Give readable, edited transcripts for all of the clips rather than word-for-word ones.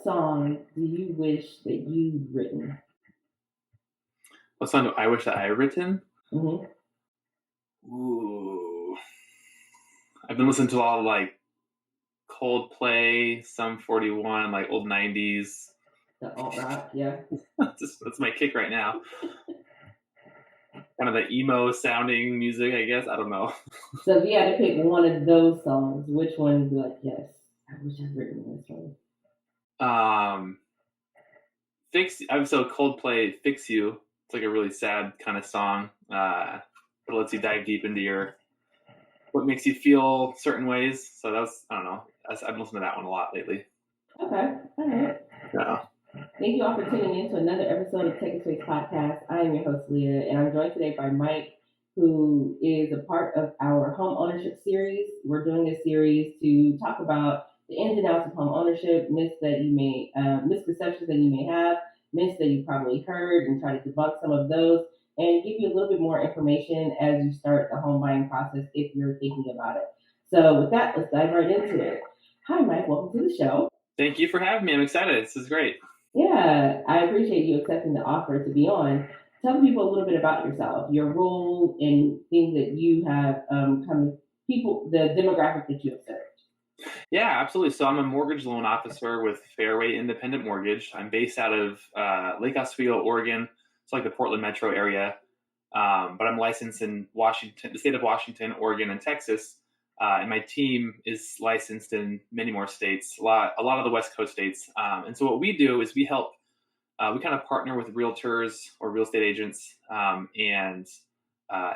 What song do you wish that you'd written? What song do I wish that I had written? Mm-hmm. Ooh. I've been listening to a lot of like Coldplay, Sum 41, like old 90s. The alt rock, yeah. That's my kick right now. Kind of the emo sounding music, I guess. I don't know. So if you had to pick one of those songs, which one would be like, yes, I wish I'd written this one? Um, I'm so Coldplay, Fix You. It's like a really sad kind of song. But it lets you dive deep into what makes you feel certain ways. So I don't know. I've listened to that one a lot lately. Okay, all right. Yeah. Thank you all for tuning in to another episode of Take a Space Podcast. I am your host, Leah, and I'm joined today by Mike, who is a part of our home ownership series. We're doing this series to talk about the ins and outs of home ownership, misconceptions that you may have, myths that you probably heard, and try to debunk some of those, and give you a little bit more information as you start the home buying process if you're thinking about it. So with that, let's dive right into it. Hi, Mike. Welcome to the show. Thank you for having me. I'm excited. This is great. Yeah, I appreciate you accepting the offer to be on. Tell people a little bit about yourself, your role, and things that you have people, the demographic that you have served. Yeah, absolutely. So I'm a mortgage loan officer with Fairway Independent Mortgage. I'm based out of Lake Oswego, Oregon. It's like the Portland metro area. But I'm licensed in Washington, the state of Washington, Oregon, and Texas. And my team is licensed in many more states, a lot of the West Coast states. And so what we do is we kind of partner with realtors or real estate agents and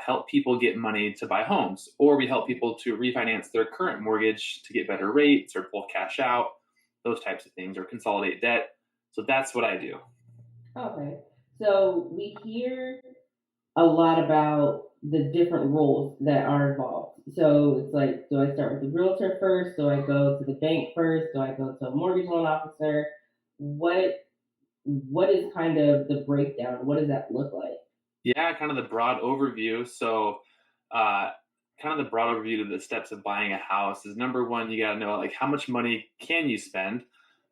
help people get money to buy homes, or we help people to refinance their current mortgage to get better rates or pull cash out, those types of things, or consolidate debt. So that's what I do. Okay, so we hear a lot about the different roles that are involved. So it's like, do I start with the realtor first? Do I go to the bank first? Do I go to a mortgage loan officer? What what is kind of the breakdown? What does that look like? Yeah, kind of the broad overview. So, uh, kind of the broad overview to the steps of buying a house is number one, you got to know like how much money can you spend,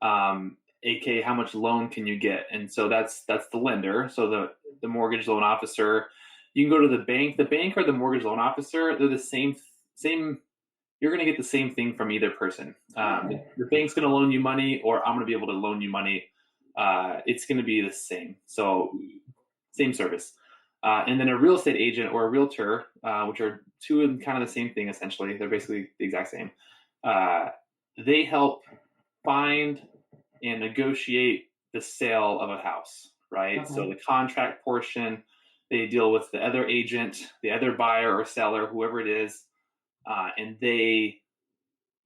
aka how much loan can you get, and so that's the lender. So the mortgage loan officer, you can go to the bank. The bank or the mortgage loan officer, they're the same. You're going to get the same thing from either person. Okay. The bank's going to loan you money, or I'm going to be able to loan you money. It's going to be the same. So same service. And then a real estate agent or a realtor, which are two of kind of the same thing essentially. They're basically the exact same. Uh, they help find and negotiate the sale of a house, right? Okay. So the contract portion, they deal with the other agent, the other buyer or seller, whoever it is, and they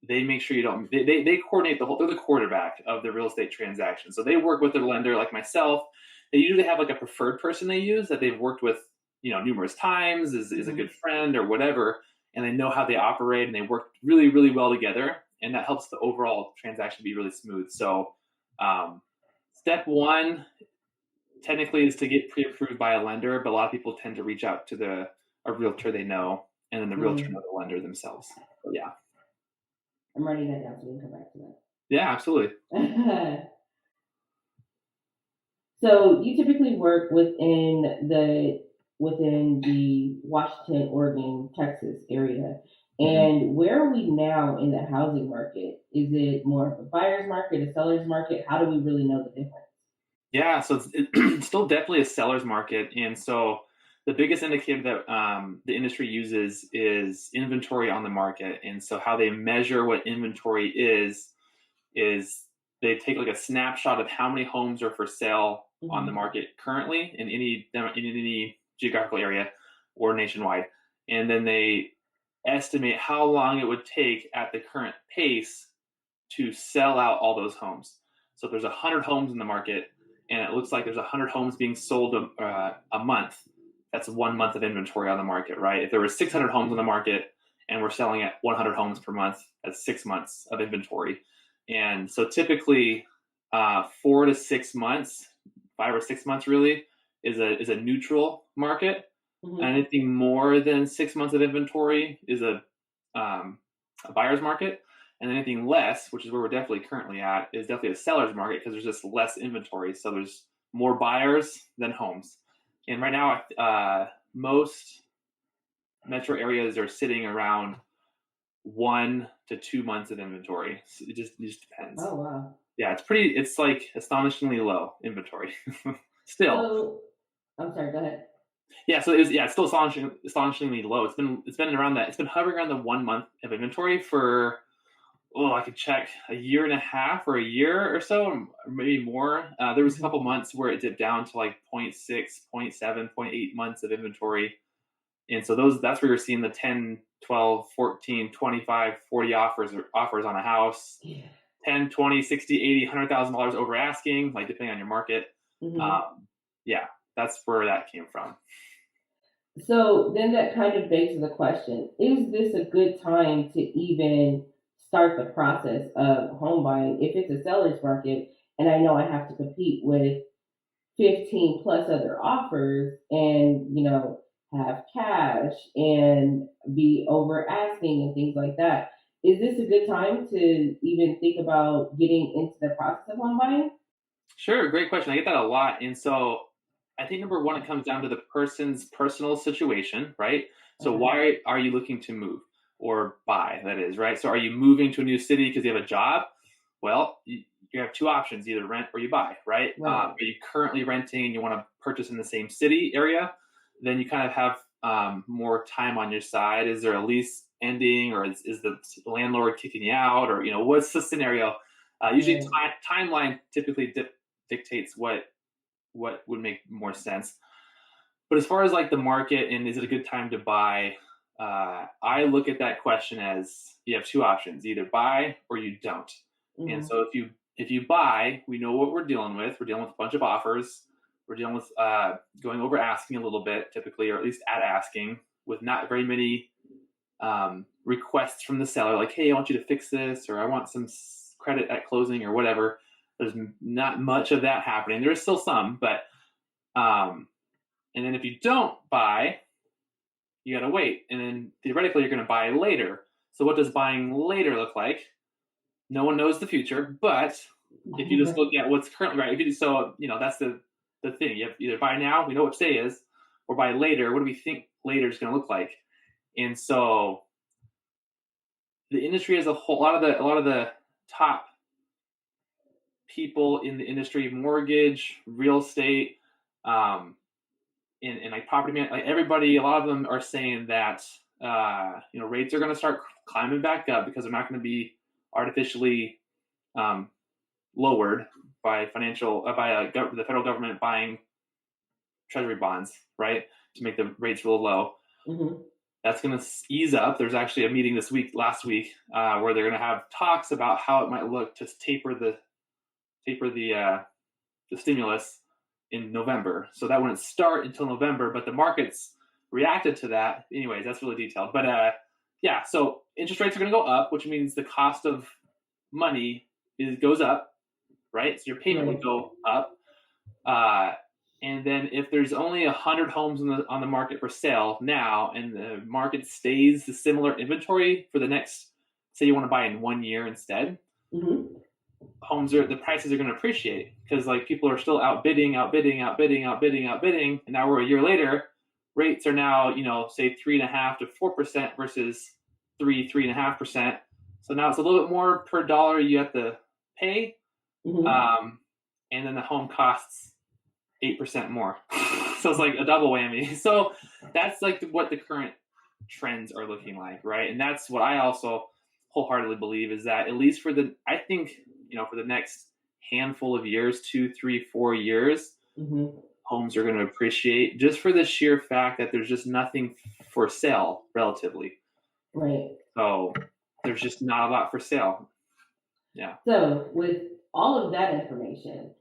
make sure you don't. They coordinate the whole. They're the quarterback of the real estate transaction. So they work with their lender, like myself. They usually have like a preferred person they use that they've worked with, numerous times, is a good friend or whatever, and they know how they operate and they work really, really well together, and that helps the overall transaction be really smooth. So, step one technically is to get pre-approved by a lender, but a lot of people tend to reach out to a realtor they know, and then the realtor know the lender themselves. So, yeah. I'm writing that down so we can come back to that. Yeah, absolutely. So you typically work within the Washington, Oregon, Texas area. And where are we now in the housing market? Is it more of a buyer's market, a seller's market? How do we really know the difference? Yeah, so it's still definitely a seller's market, and so the biggest indicator that the industry uses is inventory on the market. And so how they measure what inventory is they take like a snapshot of how many homes are for sale on the market currently in any geographical area or nationwide, and then they estimate how long it would take at the current pace to sell out all those homes. So if there's 100 homes in the market and it looks like there's 100 homes being sold a month, that's 1 month of inventory on the market, right? If there were 600 homes on the market and we're selling at 100 homes per month, that's 6 months of inventory. And so typically 4 to 6 months, 5 or 6 months really, is a neutral market. Anything more than 6 months of inventory is a buyer's market. And anything less, which is where we're definitely currently at, is definitely a seller's market because there's just less inventory. So there's more buyers than homes. And right now, most metro areas are sitting around 1 to 2 months of inventory. So it just depends. Oh, wow. Yeah, it's like astonishingly low inventory still. So, I'm sorry, go ahead. Yeah, so it's still astonishingly low. It's been around that. It's been hovering around the 1 month of inventory for, I could check, a year and a half or a year or so, or maybe more. There was a couple months where it dipped down to like 0.6, 0.7, 0.8 months of inventory. And so that's where you're seeing the 10, 12, 14, 25, 40 offers on a house. Yeah. 10, 20, 60, 80, $100,000 over asking, like depending on your market. Yeah, that's where that came from. So then that kind of begs the question, is this a good time to even start the process of home buying if it's a seller's market and I know I have to compete with 15 plus other offers and, have cash and be over asking and things like that? Is this a good time to even think about getting into the process of home buying? Sure, great question. I get that a lot. And so I think number one, it comes down to the person's personal situation, right? So Okay. why are you looking to move or buy? That is, right? So are you moving to a new city because you have a job? Well, you have two options: either rent or you buy, right? Right. Are you currently renting and you want to purchase in the same city area? Then you kind of have more time on your side. Is there a lease ending, or is the landlord kicking you out, or what's the scenario? Usually, Right. timeline typically dictates what would make more sense. But as far as like the market and is it a good time to buy, I look at that question as you have two options: either buy or you don't. And Mhm. so if you buy, we know what we're dealing with. We're dealing with a bunch of offers. We're dealing with going over asking a little bit, typically, or at least at asking, with not very many requests from the seller, like, "Hey, I want you to fix this," or "I want some credit at closing," or whatever. There's not much of that happening. There is still some, but um, and then if you don't buy, you got to wait, and then theoretically you're going to buy later. So what does buying later look like? No one knows the future, but if you just look at what's currently right, if you so that's the thing. You have either buy now, we know what today is, or buy later. What do we think later is going to look like? And so the industry as a whole, a lot of the top people in the industry, mortgage, real estate, um, and like property man, like everybody, a lot of them are saying that rates are going to start climbing back up because they're not going to be artificially um, lowered by the federal government buying treasury bonds, right, to make the rates real low. Mhm. That's going to ease up. There's actually a meeting last week, where they're going to have talks about how it might look to taper the stimulus in November. So that wouldn't start until November, but the markets reacted to that. Anyways, that's really detailed. But yeah, so interest rates are going to go up, which means the cost of money goes up, right? So your payment would Right. go up. And then if there's only 100 homes on the market for sale now, and the market stays the similar inventory for the next, say you want to buy in 1 year instead, Mhm. the prices are going to appreciate because like people are still outbidding, and now we're a year later, rates are now say 3.5 to 4% versus 3.5%. So now it's a little bit more per dollar you have to pay, Mhm. and then the home costs 8% more. So it's like a double whammy. So that's like what the current trends are looking like, right? And that's what I also wholeheartedly believe is that at least I think for the next handful of years, 2, 3, 4 years, Mhm. homes are going to appreciate just for the sheer fact that there's just nothing for sale relatively. Right. So there's just not a lot for sale. Yeah. So, with all of that information,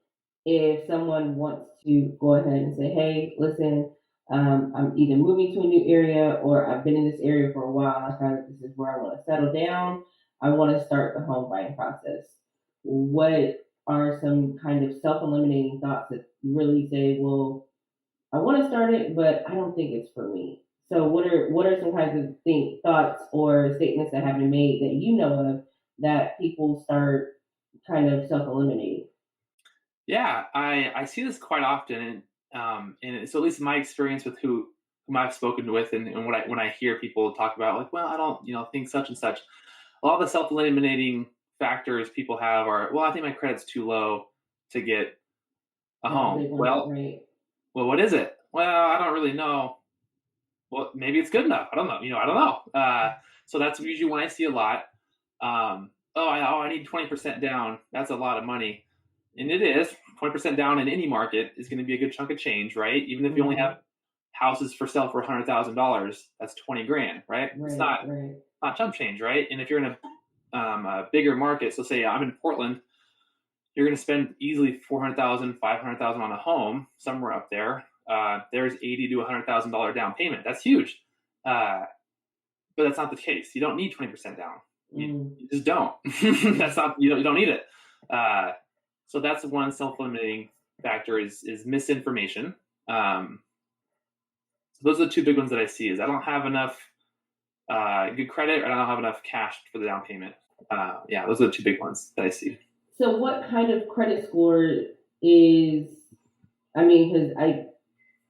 if someone wants to go ahead and say, "Hey, listen, I'm either moving to a new area or I've been in this area for a while. I find that this is where I want to settle down. I want to start the home buying process." What are some kind of self-eliminating thoughts that really say, "Well, I want to start it, but I don't think it's for me." So, what are some kinds of thoughts or statements that have been made that you know of that people start kind of self-eliminating? Yeah, I see this quite often, and so at least in my experience with whom I've spoken with, and when I hear people talk about like, well, I don't think such and such. A lot of the self-eliminating factors people have are, well, I think my credit's too low to get a That's a home. big one, Well, right? what is it? Well, I don't really know. Well, maybe it's good enough. I don't know. I don't know. So that's usually when I see a lot. I need 20% down. That's a lot of money. And it is. 20% down in any market is going to be a good chunk of change, right? Even if you only Mm-hmm. have houses for sale for $100,000, that's 20 grand, right? It's Right, not right. not chump change, right? And if you're in a bigger market, so say I'm in Portland, you're going to spend easily 400,000, 500,000 on a home somewhere up there. There's $80,000 to $100,000 down payment. That's huge, but that's not the case. You don't need 20% down. You just don't. That's not you don't need it. Uh, so that's one self-limiting factor is misinformation. So those are the two big ones that I see. Is I don't have enough good credit, or I don't have enough cash for the down payment. Yeah, those are the two big ones that I see. So what kind of credit score is, I mean, because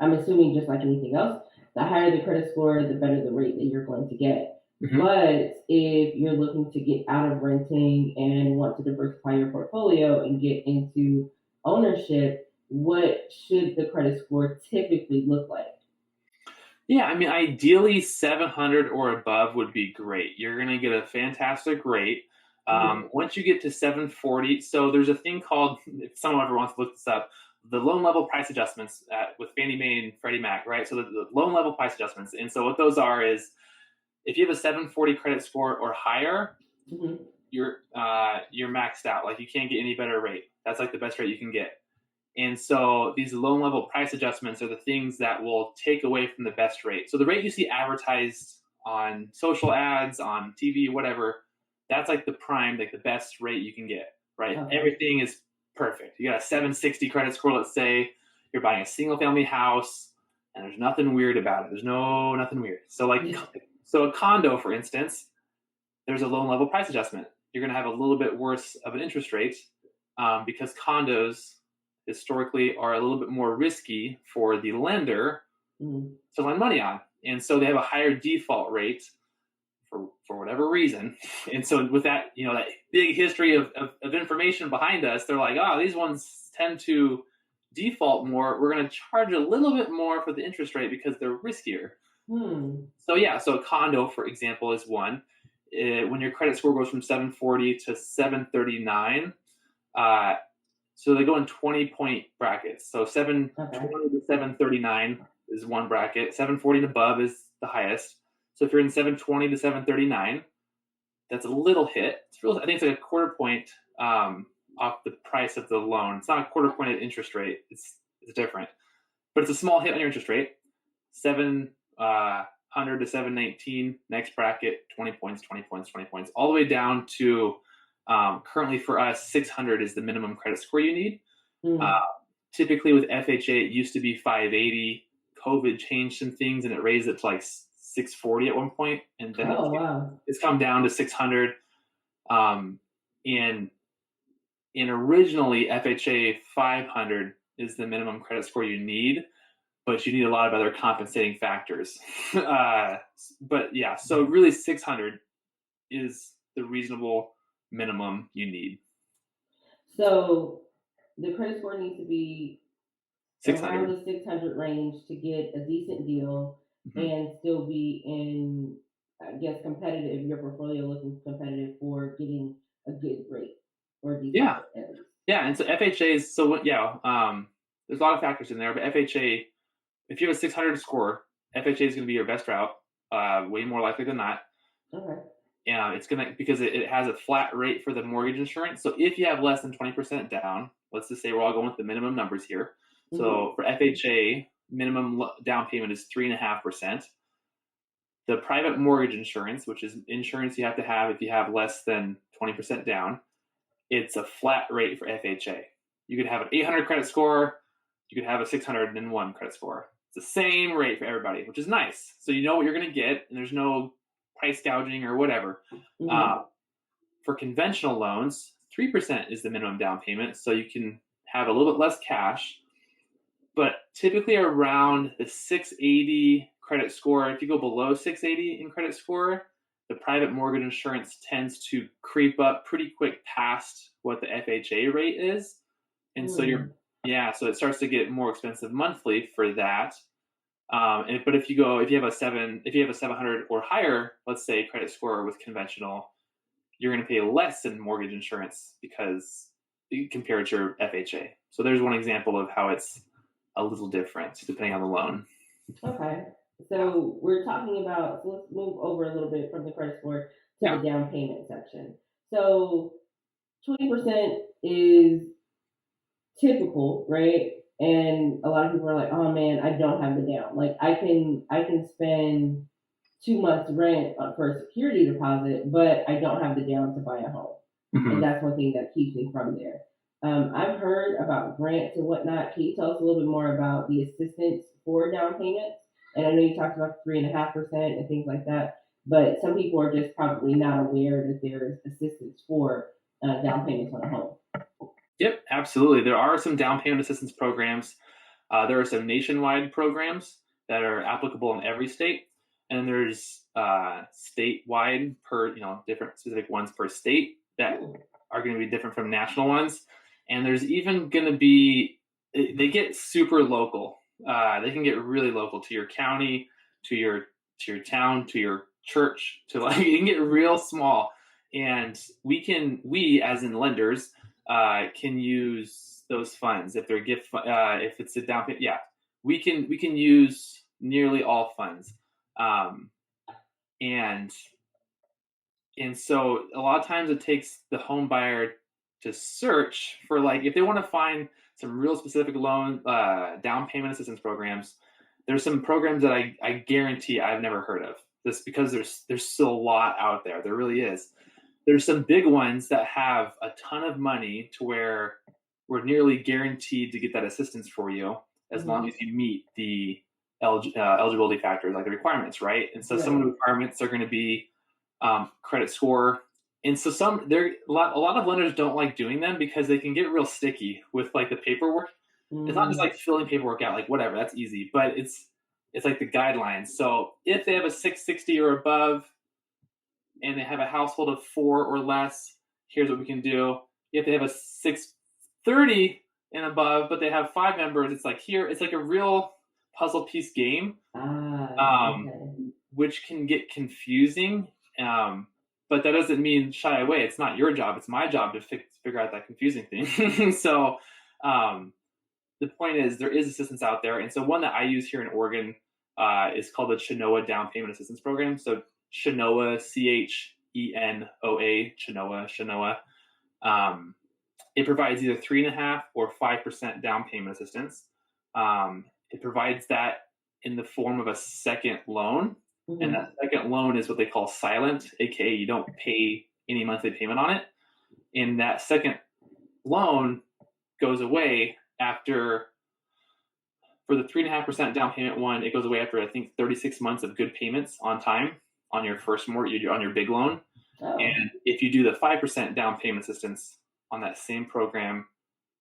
I'm assuming just like anything else, the higher the credit score, the better the rate that you're going to get. Mm-hmm. But if you're looking to get out of renting and want to diversify your portfolio and get into ownership, what should the credit score typically look like? Yeah, I mean, ideally 700 or above would be great. You're going to get a fantastic rate. Once you get to 740, so there's a thing called, if someone ever wants to look this up, the loan level price adjustments with Fannie Mae and Freddie Mac, right? So the loan level price adjustments. And so what those are is if you have a 740 credit score or higher, Mm-hmm. you're maxed out. Like you can't get any better rate. That's like the best rate you can get. And so these loan level price adjustments are the things that will take away from the best rate. So the rate you see advertised on social ads, on TV, whatever, that's like the prime, like the best rate you can get, right? Okay. Everything is perfect. You got a 760 credit score, let's say you're buying a single family house and there's nothing weird about it. There's nothing weird. So a condo, for instance, there's a loan level price adjustment. You're going to have a little bit worse of an interest rate because condos historically are a little bit more risky for the lender to lend money on. And so they have a higher default rate for whatever reason. And so with that, that big history of information behind us, they're like, oh, these ones tend to default more. We're going to charge a little bit more for the interest rate because they're riskier. So a condo, for example, is one. When your credit score goes from 740 to 739, so they go in 20-point brackets. So 720 to 739 is one bracket. 740 and above is the highest. So if you're in 720 to 739, that's a little hit. I think it's like a quarter point off the price of the loan. It's not a quarter point of interest rate. It's different, but it's a small hit on your interest rate. 700 to 719, next bracket, 20 points, 20 points, 20 points, all the way down to currently for us, 600 is the minimum credit score you need. Typically with FHA, it used to be 580. COVID changed some things and it raised it to like 640 at one point, and then it's come down to 600. And originally FHA 500 is the minimum credit score you need, but you need a lot of other compensating factors. But yeah, so really 600 is the reasonable minimum you need. So the credit score needs to be 600. Around the 600 range to get a decent deal and still be in, I guess, competitive, your portfolio looking competitive for getting a good rate or a decent rate. Yeah, and so FHA's, there's a lot of factors in there, but FHA, if you have a 600 score, FHA is going to be your best route, way more likely than not. Okay. And it's going to, because it has a flat rate for the mortgage insurance. So if you have less than 20% down, let's just say we're all going with the minimum numbers here. So for FHA, minimum down payment is 3.5%. The private mortgage insurance, which is insurance you have to have if you have less than 20% down, it's a flat rate for FHA. You could have an 800 credit score, you could have a 601 credit score. It's the same rate for everybody, which is nice. So you know what you're going to get, and there's no price gouging or whatever. For for conventional loans, 3% is the minimum down payment. So you can have a little bit less cash, but typically around the 680 credit score. If you go below 680 in credit score, the private mortgage insurance tends to creep up pretty quick past what the FHA rate is. And so so it starts to get more expensive monthly for that. But if you have a 700 or higher, let's say, credit score with conventional, you're going to pay less in mortgage insurance because compared to your FHA. So there's one example of how it's a little different depending on the loan. Okay. So we're talking about, so let's move over a little bit from the credit score to the down payment section. So 20% is typical, right? And a lot of people are like, oh man, I don't have the down. Like I can spend 2 months rent for a security deposit, but I don't have the down to buy a home. Mm-hmm. And that's one thing that keeps me from there. I've heard about grants and whatnot. Can you tell us a little bit more about the assistance for down payments? And I know you talked about 3.5% and things like that, but some people are just probably not aware that there's assistance for down payments on a home. Yep, absolutely. There are some down payment assistance programs. There are some nationwide programs that are applicable in every state, and there's statewide per, different specific ones per state that are going to be different from national ones. And there's even going to be, they get super local. They can get really local to your county, to your town, to your church, to you can get real small. And we as in lenders, can use those funds if they're if it's a down payment. Yeah, we can use nearly all funds, and so a lot of times it takes the home buyer to search for, like, if they want to find some real specific loan down payment assistance programs. There's some programs that I guarantee I've never heard of. This because there's still a lot out there. There really is. There's some big ones that have a ton of money to where we're nearly guaranteed to get that assistance for you as long as you meet the eligibility factors, like the requirements, right? And so some of the requirements are going to be credit score. And so a lot of lenders don't like doing them because they can get real sticky with, like, the paperwork. It's not just like filling paperwork out, like whatever, that's easy, but it's like the guidelines. So if they have a 660 or above, and they have a household of 4 or less, here's what we can do. If they have a 630 and above, but they have 5 members, it's like a real puzzle piece game, which can get confusing. But that doesn't mean shy away. It's not your job. It's my job to figure out that confusing thing. So the point is, there is assistance out there. And so one that I use here in Oregon is called the Chenoa Down Payment Assistance Program. So Chenoa, Chenoa, Chenoa. It provides either 3.5% or 5% down payment assistance. It provides that in the form of a second loan. Mm-hmm. And that second loan is what they call silent, aka you don't pay any monthly payment on it. And that second loan goes away for the 3.5% down payment one. It goes away after, I think, 36 months of good payments on time on your first mortgage, on your big loan. Oh. And if you do the 5% down payment assistance on that same program,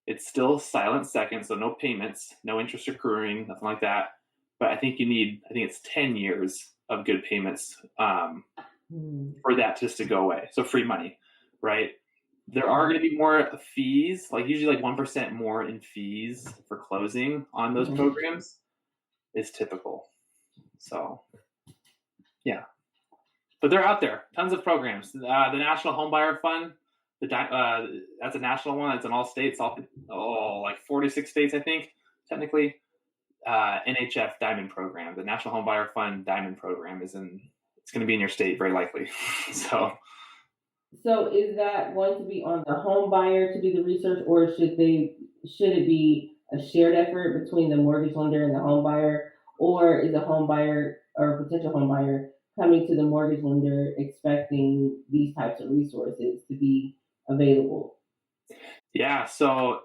it's still silent second, so no payments, no interest accruing, nothing like that. But I think it's 10 years of good payments for that just to go away. So free money, right? There are going to be more fees, like usually like 1% more in fees for closing on those programs is typical. So, yeah. But they're out there, tons of programs. The National Homebuyer Fund, that's a national one. It's in all states, like 46 states, I think, technically. NHF Diamond Program, the National Homebuyer Fund Diamond Program it's going to be in your state, very likely. So is that going to be on the home buyer to do the research, or should it be a shared effort between the mortgage lender and the home buyer, or is a home buyer or potential home buyer coming to the mortgage lender expecting these types of resources to be available? Yeah. So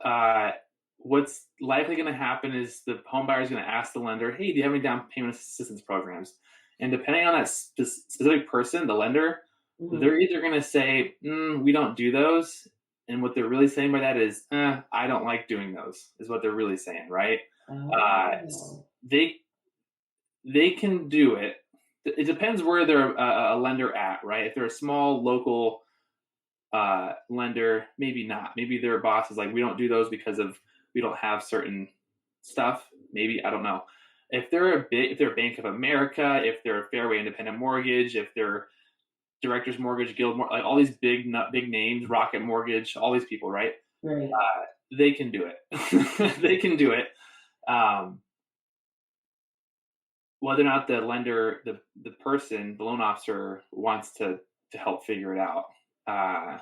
what's likely going to happen is the home buyer is going to ask the lender, hey, do you have any down payment assistance programs? And depending on that specific person, the lender, Mm-hmm. they're either going to say, we don't do those. And what they're really saying by that is, I don't like doing those, is what they're really saying, right? Oh. They can do it. It depends where they're a lender at, right? If they're a small local lender, maybe not. Maybe their boss is like, we don't do those because of we don't have certain stuff. Maybe I don't know. If they're Bank of America, if they're Fairway Independent Mortgage, if they're Directors Mortgage, Guild, like all these big names, Rocket Mortgage, all these people, right? Right. They can do it. They can do it. Um, whether or not the lender, the person, the loan officer wants to help figure it out. Uh,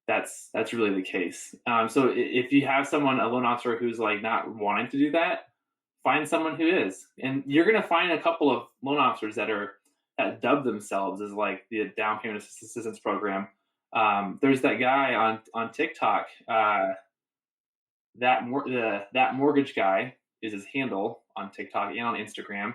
that's really the case. So if you have someone, a loan officer who's like not wanting to do that, find someone who is, and you're gonna find a couple of loan officers that dub themselves as like the down payment assistance program. There's that guy on TikTok. That mortgage guy is his handle on TikTok and on Instagram,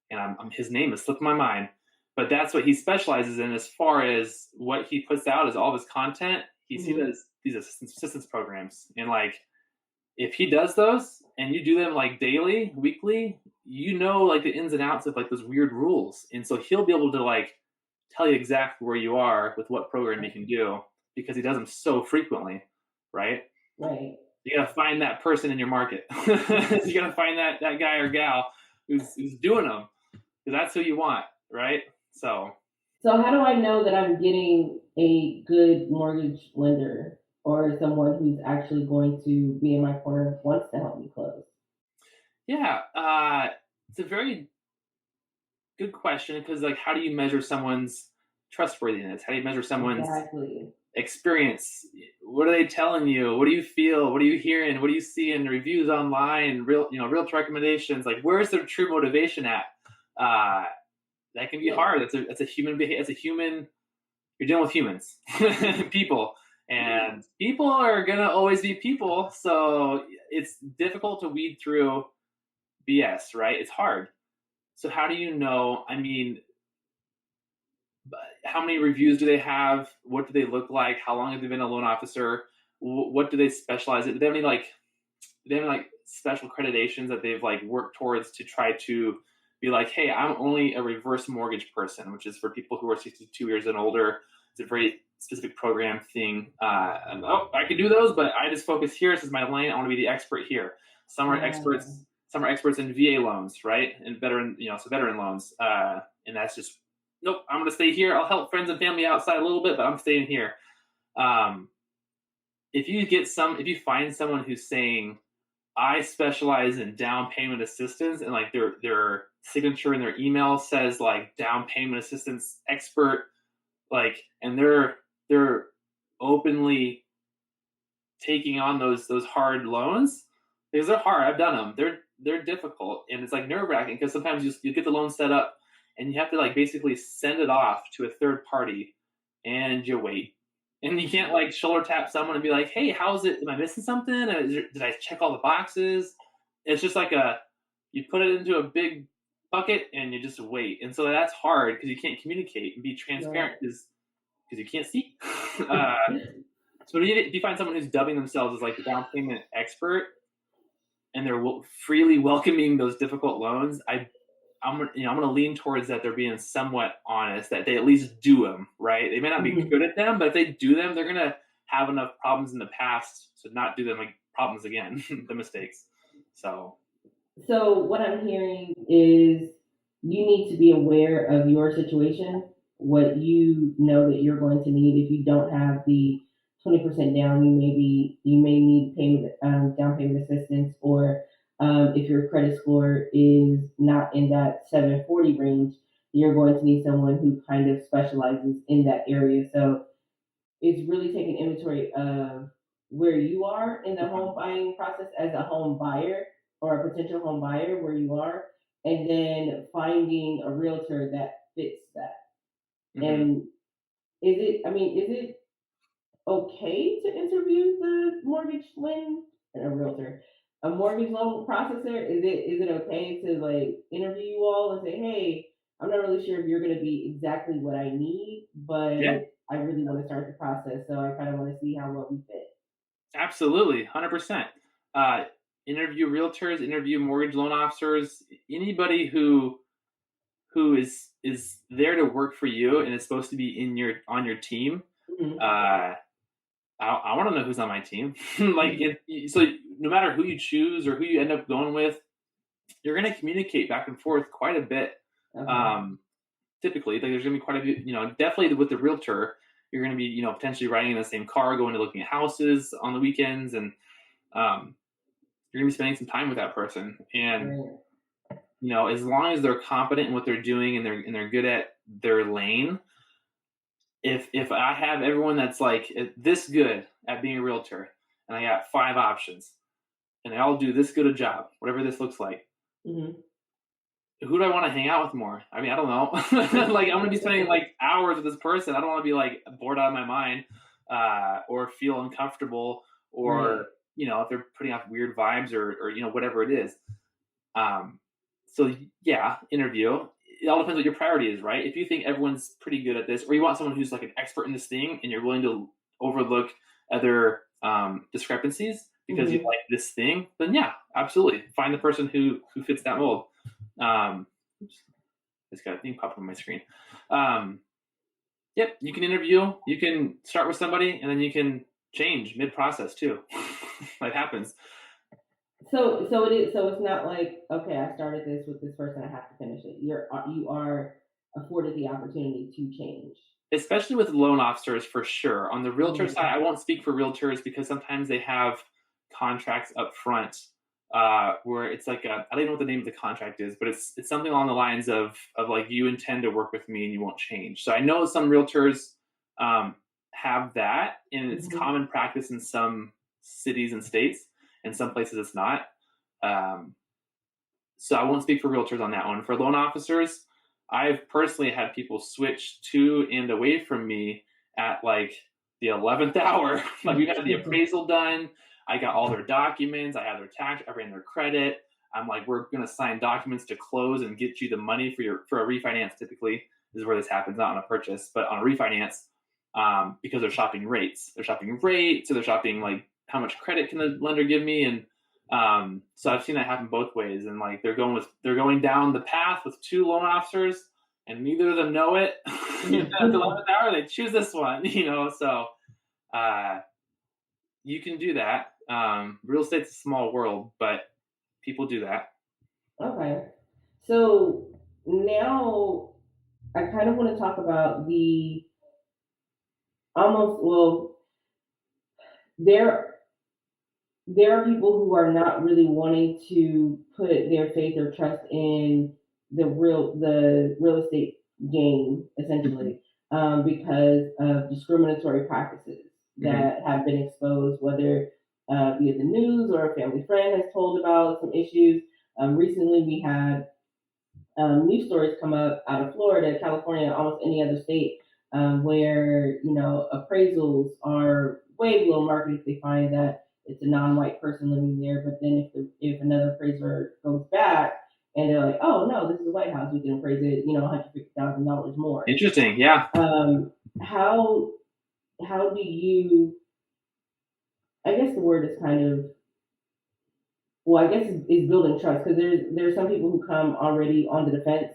and his name is slipping my mind. But that's what he specializes in as far as what he puts out is all of his content. He sees these assistance programs, and like if he does those and you do them like daily, weekly, like the ins and outs of like those weird rules, and so he'll be able to like tell you exactly where you are with what program you can do because he does them so frequently, right? Right. You gotta find that person in your market. You gotta find that guy or gal who's doing them because that's who you want, right? So So how do I know that I'm getting a good mortgage lender or someone who's actually going to be in my corner wants to help me close? yeah, it's a very good question because like how do you measure someone's trustworthiness? How do you measure someone's Exactly. experience? What are they telling you? What do you feel? What are you hearing? What do you see in reviews online? Realtor recommendations. Like, where's their true motivation at? Uh, that can be hard. It's a human behavior. It's a human. You're dealing with humans, people, and people are gonna always be people. So it's difficult to weed through BS, right? It's hard. So how do you know? I mean, how many reviews do they have? What do they look like? How long have they been a loan officer? What do they specialize in? Do they have any special accreditations that they've like worked towards to try to be like, hey, I'm only a reverse mortgage person, which is for people who are 62 years and older. It's a very specific program thing. I can do those, but I just focus here. This is my lane. I want to be the expert here. Some are experts. Some are experts in VA loans, right? And veteran loans. And that's just nope. I'm going to stay here. I'll help friends and family outside a little bit, but I'm staying here. Um, if you find someone who's saying I specialize in down payment assistance, and like their signature in their email says like down payment assistance expert, like, and they're openly taking on those hard loans because they're hard. I've done them. They're difficult, and it's like nerve wracking because sometimes you get the loan set up and you have to like basically send it off to a third party, and you wait. And you can't like shoulder tap someone and be like, "Hey, how's it? Am I missing something? Did I check all the boxes?" It's just like you put it into a big bucket and you just wait. And so that's hard because you can't communicate and be transparent because you can't see. So if you find someone who's dubbing themselves as like the down payment expert and they're freely welcoming those difficult loans, I'm gonna lean towards that they're being somewhat honest, that they at least do them right. They may not be good at them, but if they do them, they're gonna have enough problems in the past to not do them like problems again, the mistakes. So what I'm hearing is you need to be aware of your situation, what you know that you're going to need. If you don't have the 20% down, you may need down payment assistance, or if your credit score is not in that 740 range, you're going to need someone who kind of specializes in that area. So it's really taking inventory of where you are in the home buying process as a home buyer or a potential home buyer, where you are, and then finding a realtor that fits that. And is it okay to interview the mortgage loan a realtor, a mortgage loan processor? Is it okay to like interview you all and say, hey, I'm not really sure if you're going to be exactly what I need, but yeah, I really want to start the process. So I kind of want to see how well we fit. Absolutely, 100%. Uh, Interview realtors, interview mortgage loan officers, anybody who is there to work for you and is supposed to be in your on your team. Mm-hmm. Uh, I want to know who's on my team. Like, so no matter who you choose or who you end up going with, you're going to communicate back and forth quite a bit. Okay. Um, Typically, like there's going to be quite a bit, definitely with the realtor, you're going to be, potentially riding in the same car, going to looking at houses on the weekends, and um, you're going to be spending some time with that person. And Right. as long as they're competent in what they're doing and they're good at their lane, if I have everyone that's like this good at being a realtor, and I got 5 options, and they all do this good a job, whatever this looks like, Mm-hmm. who do I want to hang out with more? I mean, I don't know. Like, I'm gonna be spending like hours with this person. I don't want to be like bored out of my mind, or feel uncomfortable, Right. or if they're putting off weird vibes, or whatever it is. Um, so yeah, interview. It all depends what your priority is, right? If you think everyone's pretty good at this, or you want someone who's like an expert in this thing, and you're willing to overlook other discrepancies because you Mm-hmm. like this thing, then yeah, absolutely, find the person who fits that mold. Oops, just got a thing pop up on my screen. Um, yep, you can interview. You can start with somebody, and then you can change mid-process too. That happens. So it is. So it's not like, okay, I started this with this person, I have to finish it. You are afforded the opportunity to change. Especially with loan officers, for sure. On the realtor Mm-hmm. side, I won't speak for realtors because sometimes they have contracts up front, where it's like I don't even know what the name of the contract is, but it's something along the lines of like, you intend to work with me and you won't change. So I know some realtors um, have that, and it's Mm-hmm. common practice in some cities and states, and some places it's not. Um, so I won't speak for realtors on that one. For loan officers, I've personally had people switch to and away from me at like the 11th hour. Like, we've had the appraisal done. I got all their documents. I have their tax. I ran their credit. I'm like, we're going to sign documents to close and get you the money for a refinance. Typically, this is where this happens, not on a purchase, but on a refinance, because they're shopping rates. They're shopping rates, so they're shopping like, how much credit can the lender give me, and so I've seen that happen both ways, and like they're going down the path with 2 loan officers, and neither of them know it. At the 11th hour, they choose this one. So uh, you can do that. Real estate's a small world, but people do that. Okay. So now I kind of want to talk about the almost, well, there there are people who are not really wanting to put their faith or trust in the real estate game, Mm-hmm. essentially, because of discriminatory practices Mm-hmm. that have been exposed, whether via the news or a family friend has told about some issues. Recently, we had news stories come up out of Florida, California, almost any other state, where appraisals are way below market if they find that it's a non-white person living there. But then if another appraiser goes back and they're like, oh no, this is a White House, we can appraise it, $150,000 more. Interesting. Yeah. Um, how how do you? I guess the word is kind of, well, I guess is building trust, because there's some people who come already on the defense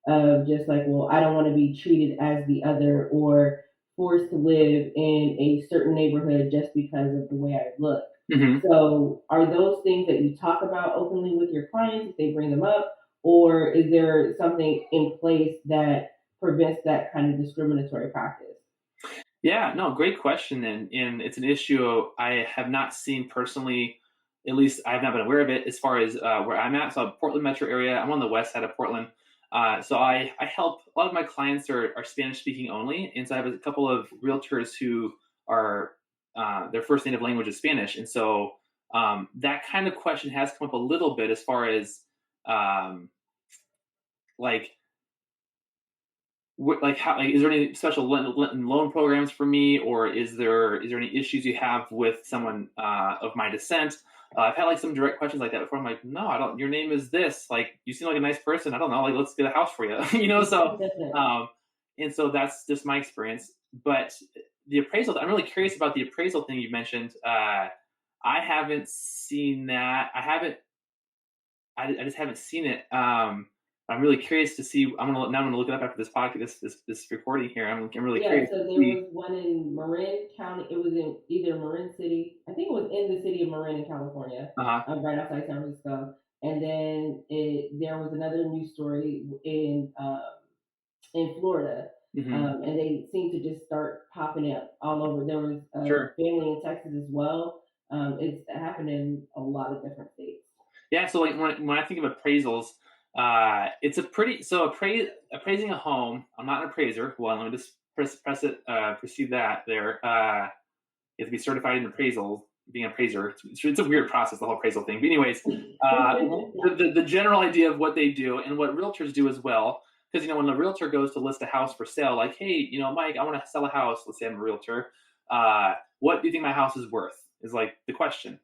of just like, well, I don't want to be treated as the other or forced to live in a certain neighborhood just because of the way I look. Mm-hmm. So, are those things that you talk about openly with your clients if they bring them up, or is there something in place that prevents that kind of discriminatory practice? Yeah, no, great question, and it's an issue I have not seen personally. At least I have not been aware of it as far as where I'm at. So, Portland metro area. I'm on the west side of Portland. So I help a lot of my clients are Spanish speaking only, and so I have a couple of realtors who are their first native language is Spanish, and so that kind of question has come up a little bit as far as um, like like, how, like, is there any special loan programs for me, or is there any issues you have with someone of my descent? I've had like some direct questions like that before. I'm like, no, I don't. Your name is this. Like, you seem like a nice person. I don't know. Like, let's get a house for you. So um, And so that's just my experience. But the appraisal, I'm really curious about the appraisal thing you mentioned. I haven't seen that. I just haven't seen it. I'm really curious to see. I'm gonna look it up after this podcast, this recording here. I'm really Yeah, curious so to there see. was one in Marin County. It was in either Marin City. I think it was in the city of Marin in California, Uh huh. right outside San Francisco. And then there was another news story in Florida, Hmm. and they seem to just start popping up all over. There was a Sure. family in Texas as well. It's happened in a lot of different states. Yeah. So like when I think of appraisals, it's a pretty appraising a home. I'm not an appraiser. Well, let me just press it. Proceed that there. You have to be certified in appraisal, being an appraiser. It's a weird process, the whole appraisal thing. But anyways, the general idea of what they do and what realtors do as well. Because when a realtor goes to list a house for sale, like, hey, Mike, I want to sell a house. Let's say I'm a realtor. What do you think my house is worth? Is like the question.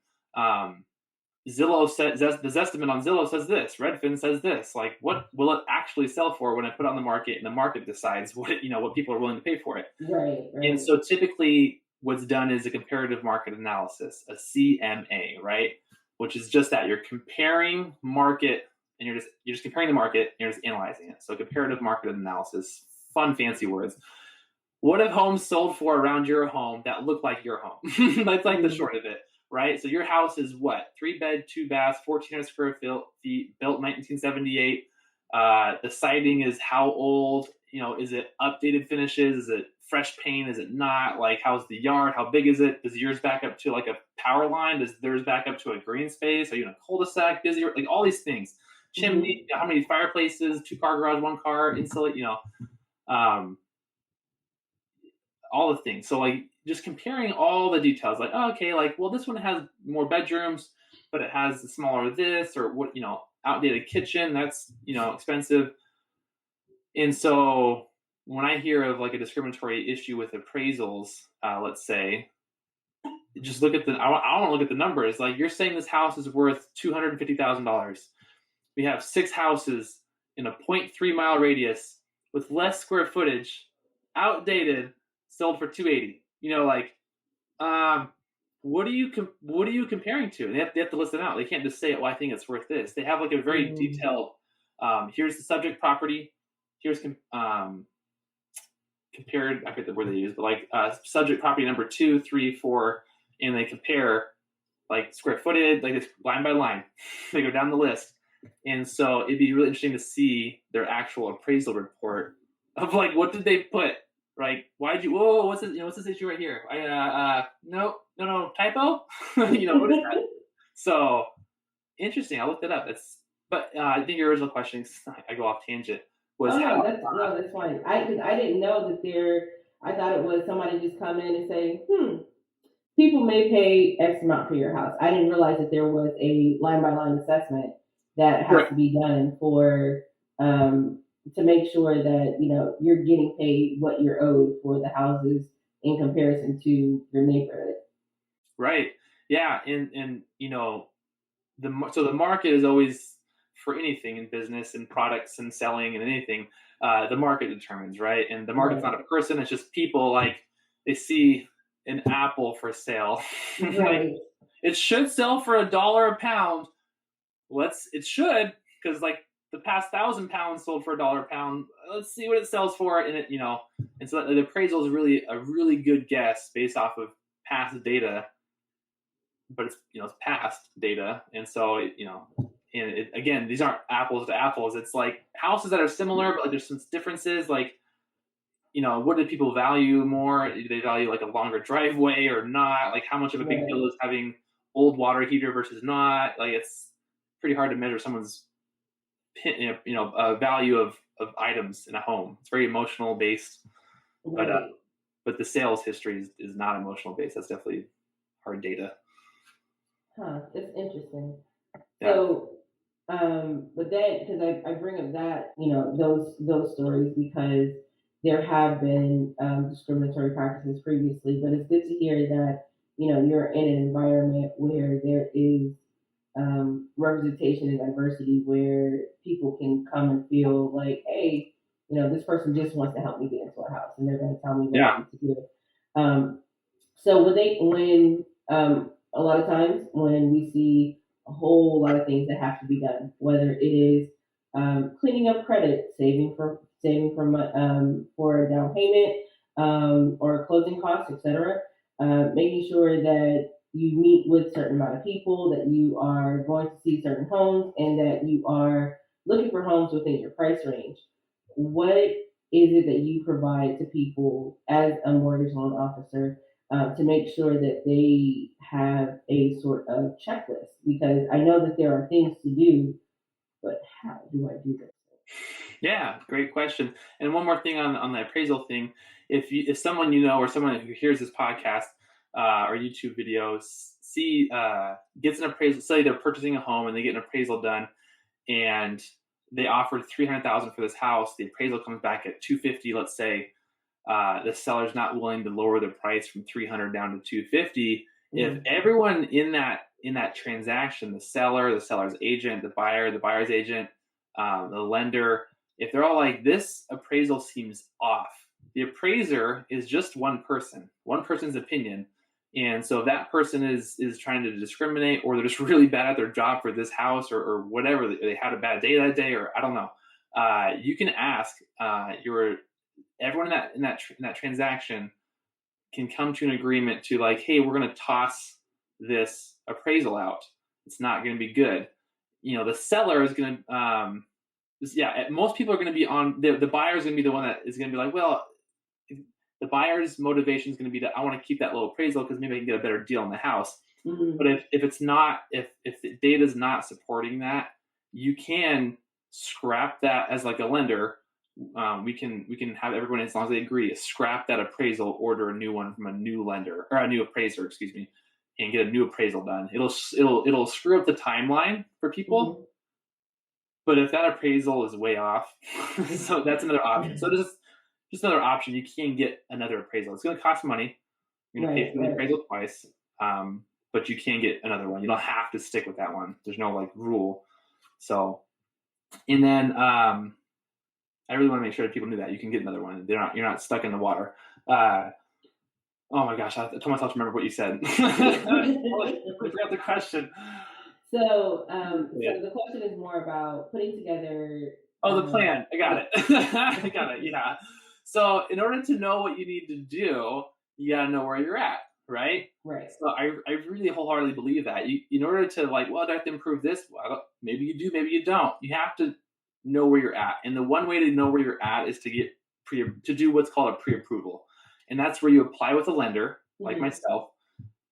Zillow says the Zestimate on Zillow says this. Redfin says this. Like, what will it actually sell for when I put it on the market and the market decides what people are willing to pay for it? Right, And right. so typically what's done is a comparative market analysis, a CMA, right? Which is just that you're comparing market and you're just comparing the market and you're just analyzing it. So comparative market analysis, fun fancy words. What have homes sold for around your home that look like your home? That's like the Mhm. short of it, right? So your house is what? 3 bed, 2 baths, 1,400 square feet, built 1978. The siding is how old? Is it updated finishes? Is it fresh paint? Is it not? Like, how's the yard? How big is it? Does yours back up to like a power line? Does theirs back up to a green space? Are you in a cul-de-sac? Busy? Like all these things. Chimney, Mhm. how many fireplaces? 2 car garage, 1 car, insulate. Um, all the things. So like just comparing all the details, like, oh, okay, like, well, this one has more bedrooms, but it has the smaller this or what, outdated kitchen. That's expensive. And so when I hear of like a discriminatory issue with appraisals, let's say, just look at I want to look at the numbers. Like, you're saying this house is worth $250,000. We have 6 houses in a zero point 0.3 mile radius with less square footage, outdated, sold for 280. Like, um, what are you comparing to? And they have to list it out. They can't just say, "Oh, I think it's worth this." They have like a very Mhm. detailed. Here's the subject property. Here's compared. I forget the word they use, but like subject property number 2, 3, 4, and they compare like square footage, like it's line by line. They go down the list, and so it'd be really interesting to see their actual appraisal report of like what did they put. Like, why did you? Whoa, what's this? What's this issue right here? No, typo. What is that? So interesting. I looked it up. But I think your original question, I go off tangent, was Oh how. no, that's fine. I didn't know that there. I thought it was somebody just come in and say, people may pay X amount for your house. I didn't realize that there was a line by line assessment that has Right. to be done for um, to make sure that you're getting paid what you're owed for the houses in comparison to your neighborhood. Right. Yeah, and so the market is always, for anything in business and products and selling and anything, the market determines, right? And the market's not Right, a person; it's just people. Like, they see an apple for sale, like, right, it should sell for $1 a pound. It should, because like the past 1,000 pounds sold for $1 a pound. Let's see what it sells for, and so the appraisal is really a really good guess based off of past data, but it's past data, and so again, these aren't apples to apples. It's like houses that are similar, but like there's some differences. Like, what do people value more? Do they value like a longer driveway or not? Like, how much of a big deal right, is having old water heater versus not? Like, it's pretty hard to measure someone's value of items in a home. It's very emotional based, but right. but the sales history is not emotional based. That's definitely hard data. Huh, it's interesting. Yeah. So, but then because I bring up that those stories because there have been discriminatory practices previously, but it's good to hear that you're in an environment where there is representation and diversity where people can come and feel like, hey, this person just wants to help me get into a house, and they're going to tell me what I Yeah. need to do. So when a lot of times when we see a whole lot of things that have to be done, whether it is cleaning up credit, saving for a down payment, or closing costs, etc., making sure that you meet with certain amount of people, that you are going to see certain homes, and that you are looking for homes within your price range. What is it that you provide to people as a mortgage loan officer to make sure that they have a sort of checklist? Because I know that there are things to do, but how do I do this? Yeah, great question. And one more thing on the appraisal thing, if someone you know or someone who hears this podcast or YouTube videos gets an appraisal, say they're purchasing a home and they get an appraisal done, and they offered 300,000 for this house, the appraisal comes back at 250. Let's say the seller's not willing to lower the price from 300 down to 250. If everyone in that transaction, the seller, the seller's agent, the buyer, the buyer's agent, the lender, if they're all like, this appraisal seems off, the appraiser is just one person's opinion. And so if that person is trying to discriminate, or they're just really bad at their job for this house, or whatever, they had a bad day that day, or I don't know, you can ask everyone in that transaction can come to an agreement to, like, hey, we're going to toss this appraisal out. It's not going to be good. The seller is going to most people are going to be on the buyer is going to be the one that is going to be like, well, the buyer's motivation is going to be that I want to keep that low appraisal because maybe I can get a better deal on the house. But if it's not, if the data is not supporting that, you can scrap that as like a lender. We can have everyone, as long as they agree, scrap that appraisal, order a new one from a new lender, or a new appraiser, excuse me, and get a new appraisal done. It'll screw up the timeline for people. But if that appraisal is way off, so that's another option. So just another option. You can get another appraisal. It's going to cost money. You're going to pay for the appraisal twice, but you can get another one. You don't have to stick with that one. There's no like rule. So, and then I really want to make sure that people knew that you can get another one. You're not stuck in the water. Oh my gosh, I told myself to remember what you said. I forgot the question. So the question is more about putting together. Oh, the plan. I got it. I got it. Yeah. So in order to know what you need to do, you got to know where you're at, right? Right. So I really wholeheartedly believe that. In order to, like, well, do I have to improve this? Well, maybe you do, maybe you don't. You have to know where you're at. And the one way to know where you're at is to do what's called a pre-approval. And that's where you apply with a lender, like myself.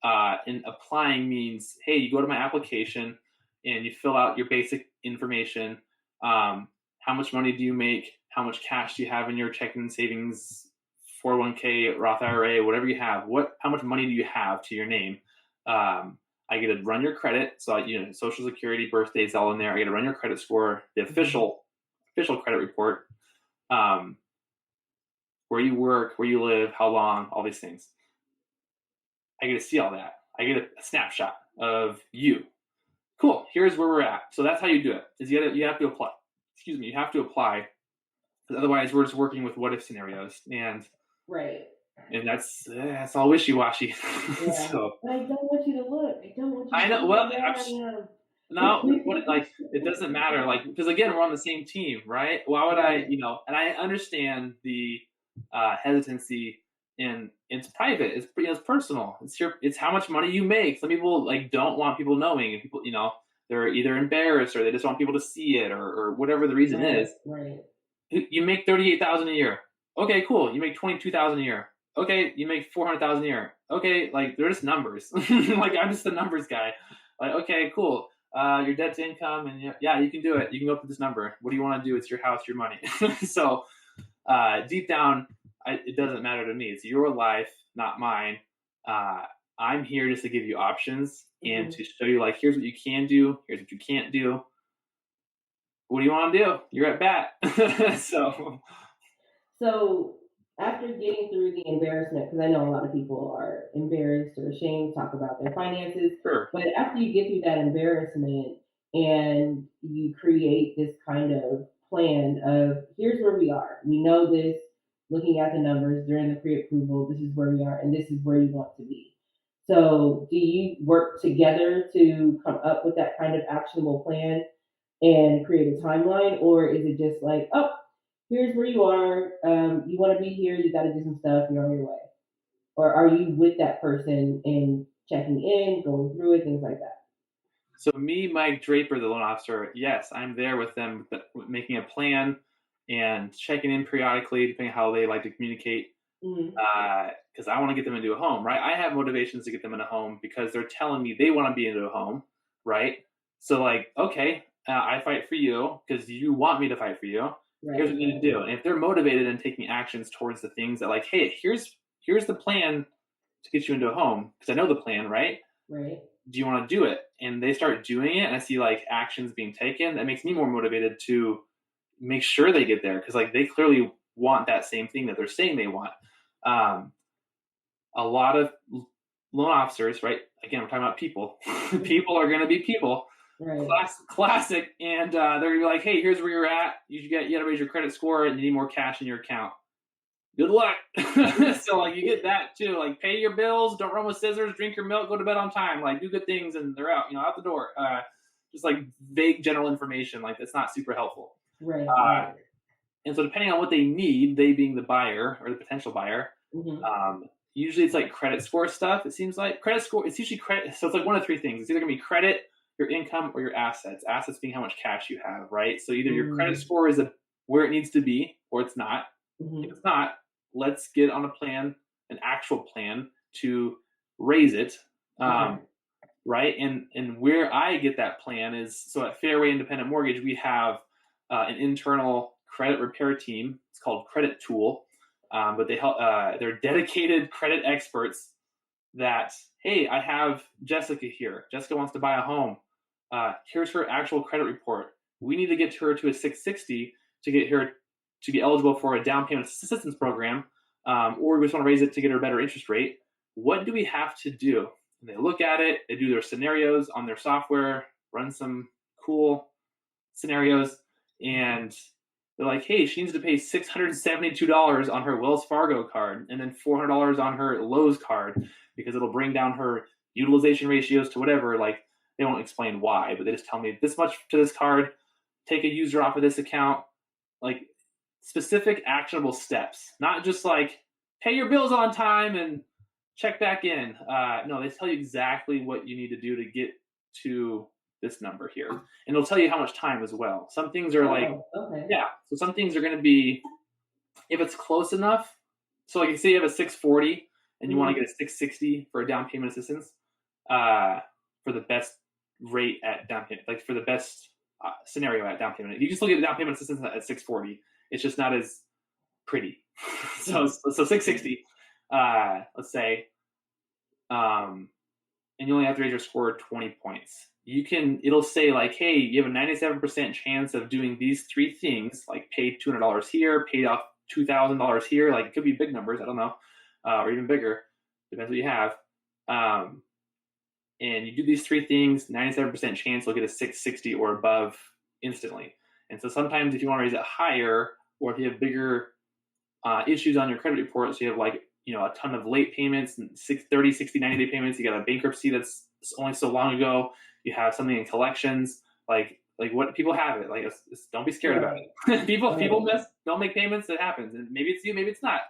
And applying means, hey, you go to my application and you fill out your basic information. How much money do you make? How much cash do you have in your checking and savings, 401k, Roth IRA, whatever you have? How much money do you have to your name? I get to run your credit. So, Social Security, birthday's all in there. I get to run your credit score, the official credit report, where you work, where you live, how long, all these things. I get to see all that. I get a snapshot of you. Cool. Here's where we're at. So that's how you do it. Is you have to apply. Excuse me. You have to apply, because otherwise we're just working with what if scenarios, and that's all wishy-washy. Yeah. So, but I don't want you to look. I don't want you. I know. Well, no, it doesn't matter. Like, because again, we're on the same team, right? Why would I? And I understand the hesitancy. And it's private. It's personal. It's how much money you make. Some people don't want people knowing, and people they're either embarrassed or they just want people to see it, or whatever the reason is. Right. You make $38,000 a year. Okay, cool. You make $22,000 a year. Okay, you make $400,000 a year. Okay, they're just numbers. I'm just the numbers guy. Okay, cool. Your debt to income, and yeah, you can do it. You can go up to this number. What do you want to do? It's your house, your money. So deep down, it doesn't matter to me. It's your life, not mine. I'm here just to give you options and to show you, here's what you can do, here's what you can't do. What do you want to do? You're at bat. So after getting through the embarrassment, because I know a lot of people are embarrassed or ashamed to talk about their finances. Sure. But after you get through that embarrassment and you create this kind of plan of here's where we are. We know this, looking at the numbers during the pre-approval, this is where we are and this is where you want to be. So do you work together to come up with that kind of actionable plan and create a timeline, or is it just like, oh, here's where you are, you want to be here, you got to do some stuff, you're on your way? Or are you with that person and checking in, going through it, things like that? So me, Mike Draper, the loan officer, yes, I'm there with them, making a plan and checking in periodically, depending on how they like to communicate. Mm-hmm. Because I want to get them into a home, right? I have motivations to get them in a home because they're telling me they want to be into a home, right? So like, okay, I fight for you because you want me to fight for you. Right. Here's what you need to do. And if they're motivated and taking actions towards the things that like, hey, here's the plan to get you into a home, because I know the plan, right? Right. Do you want to do it? And they start doing it and I see like actions being taken, that makes me more motivated to make sure they get there, because like they clearly want that same thing that they're saying they want. A lot of loan officers, right? Again, we're talking about people. People are going to be people. Right. Classic. And they're going to be like, hey, here's where you're at. You got to raise your credit score and you need more cash in your account. Good luck. So like you get that too. Like pay your bills, don't run with scissors, drink your milk, go to bed on time. Like do good things and they're out, out the door. Just like vague general information. Like that's not super helpful. Right. And so depending on what they need, they being the buyer or the potential buyer, usually it's like credit score stuff. It seems like credit score, it's usually credit. So it's like one of three things. It's either gonna be credit, your income, or your assets. Assets being how much cash you have, right? So either your credit score is where it needs to be or it's not. If it's not, let's get on a plan, an actual plan to raise it. Right. And where I get that plan is, so at Fairway Independent Mortgage, we have an internal credit repair team. It's called Credit Tool. But they help, they're dedicated credit experts that, hey, I have Jessica here. Jessica wants to buy a home. Here's her actual credit report. We need to get her to a 660 to get her to be eligible for a down payment assistance program, or we just want to raise it to get her a better interest rate. What do we have to do? And they look at it, they do their scenarios on their software, run some cool scenarios, and they're like, hey, she needs to pay $672 on her Wells Fargo card and then $400 on her Lowe's card because it'll bring down her utilization ratios to whatever. Like, they won't explain why, but they just tell me this much to this card, take a user off of this account. Like, specific actionable steps, not just like pay your bills on time and check back in. No, they tell you exactly what you need to do to get to this number here, and it'll tell you how much time as well. Some things are so some things are going to be, if it's close enough. So like you say you have a 640 and you want to get a 660 for a down payment assistance, for the best rate at down payment, like for the best scenario at down payment. If you just look at the down payment assistance at 640, it's just not as pretty. so 660, let's say, and you only have to raise your score 20 points. It'll say like, hey, you have a 97% chance of doing these three things, like pay $200 here, pay off $2,000 here. Like, it could be big numbers, I don't know, or even bigger, depends what you have. And you do these three things, 97% chance you'll get a 660 or above instantly. And so sometimes if you want to raise it higher, or if you have bigger issues on your credit report, so you have like, a ton of late payments, 30, 60, 90-day payments, you got a bankruptcy that's only so long ago, you have something in collections, like what people have it, like, don't be scared about it. people miss, don't make payments, it happens. And maybe it's you, maybe it's not.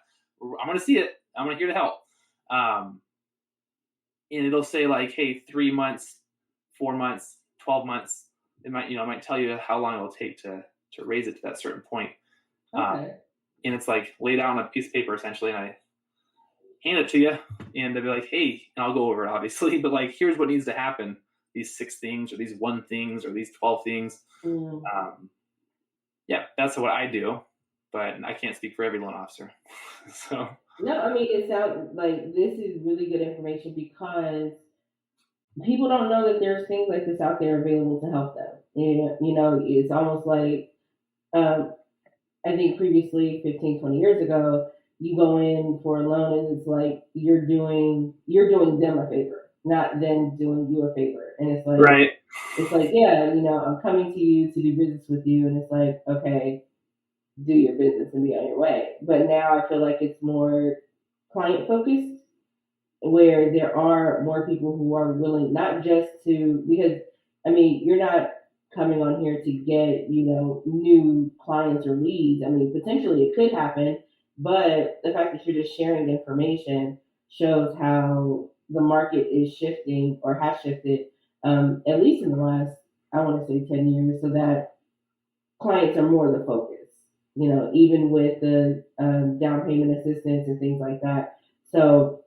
I'm going to see it. I'm going to here to help. And it'll say like, hey, 3 months, 4 months, 12 months. It might tell you how long it'll take to raise it to that certain point. And it's like laid out on a piece of paper essentially, and I hand it to you, and they'll be like, hey, and I'll go over it obviously, but like, here's what needs to happen. These 6 things, or these 1 things, or these 12 things. Yeah, that's what I do, but I can't speak for every loan officer. So. No, I mean, it sounds like this is really good information because people don't know that there's things like this out there available to help them. And, it's almost like, I think previously, 15, 20 years ago, you go in for a loan and it's like you're doing them a favor. not them doing you a favor. And it's like, Right. it's like, yeah, I'm coming to you to do business with you, and it's like, okay, do your business and be on your way. But now I feel like it's more client focused, where there are more people who are willing, not just to, because you're not coming on here to get, new clients or leads. Potentially it could happen, but the fact that you're just sharing information shows how the market is shifting or has shifted, at least in the last, I want to say 10 years, so that clients are more the focus, even with the down payment assistance and things like that. So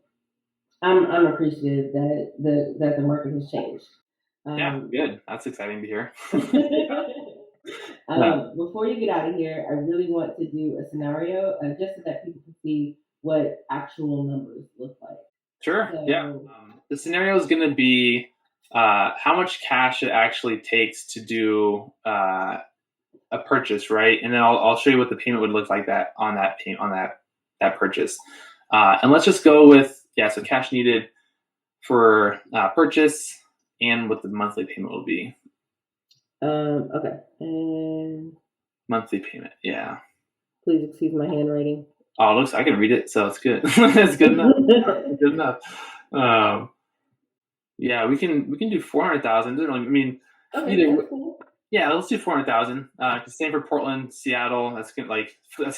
I'm appreciative that the market has changed. Yeah, good. That's exciting to hear. Before you get out of here, I really want to do a scenario, just so that people can see what actual numbers look like. Sure. So, Yeah. The scenario is going to be how much cash it actually takes to do a purchase, right? And then I'll show you what the payment would look like on that purchase. And let's just go with so cash needed for purchase and what the monthly payment will be. Okay. And monthly payment, yeah. Please excuse my handwriting. Oh, it looks, I can read it, so it's good. It's good enough. Good enough. Yeah, we can do 400,000. Okay, either. Yeah, let's do 400,000. Same for Portland, Seattle. That's gonna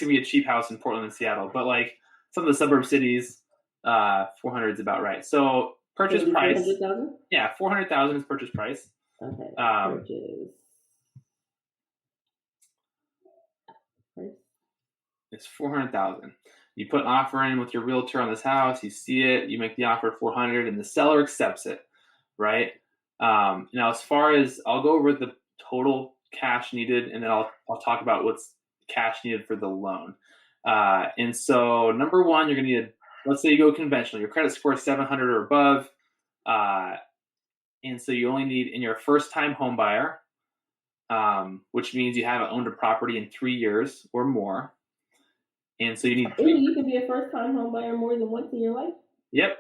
be a cheap house in Portland and Seattle. But like some of the suburb cities, 400 is about right. So purchase price. 400,000. Yeah, 400,000 is purchase price. Okay. Purchase. It's 400,000. You put an offer in with your realtor on this house. You see it. You make the offer 400, and the seller accepts it, right? Now, as far as I'll go over the total cash needed, and then I'll talk about what's cash needed for the loan. And so, number one, you're going to need. Let's say you go conventional. Your credit score is 700 or above, and so you only need in your first-time home buyer, which means you haven't owned a property in 3 years or more. And so you need. You can be a first-time home buyer more than once in your life. Yep,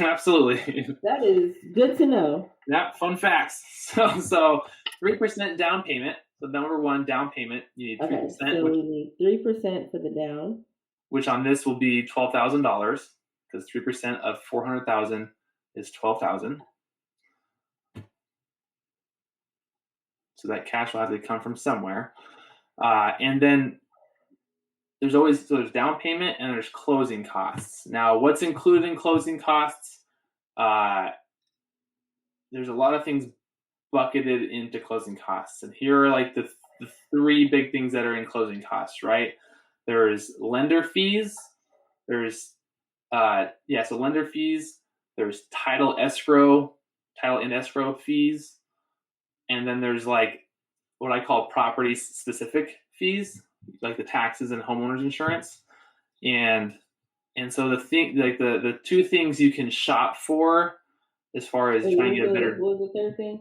absolutely. That is good to know. Yeah, fun facts. So 3% down payment. So number one, down payment. You need 3%. Okay, so we need 3% for the down. Which on this will be $12,000, because 3% of 400,000 is 12,000. So that cash will have to come from somewhere. And then there's down payment and there's closing costs. Now, what's included in closing costs? There's a lot of things bucketed into closing costs. And here are like the three big things that are in closing costs, right? There's lender fees. There's so lender fees. There's title and escrow fees. And then there's like what I call property specific fees, like the taxes and homeowners insurance. And so the two things you can shop for as far as trying to get a better. What was the third thing?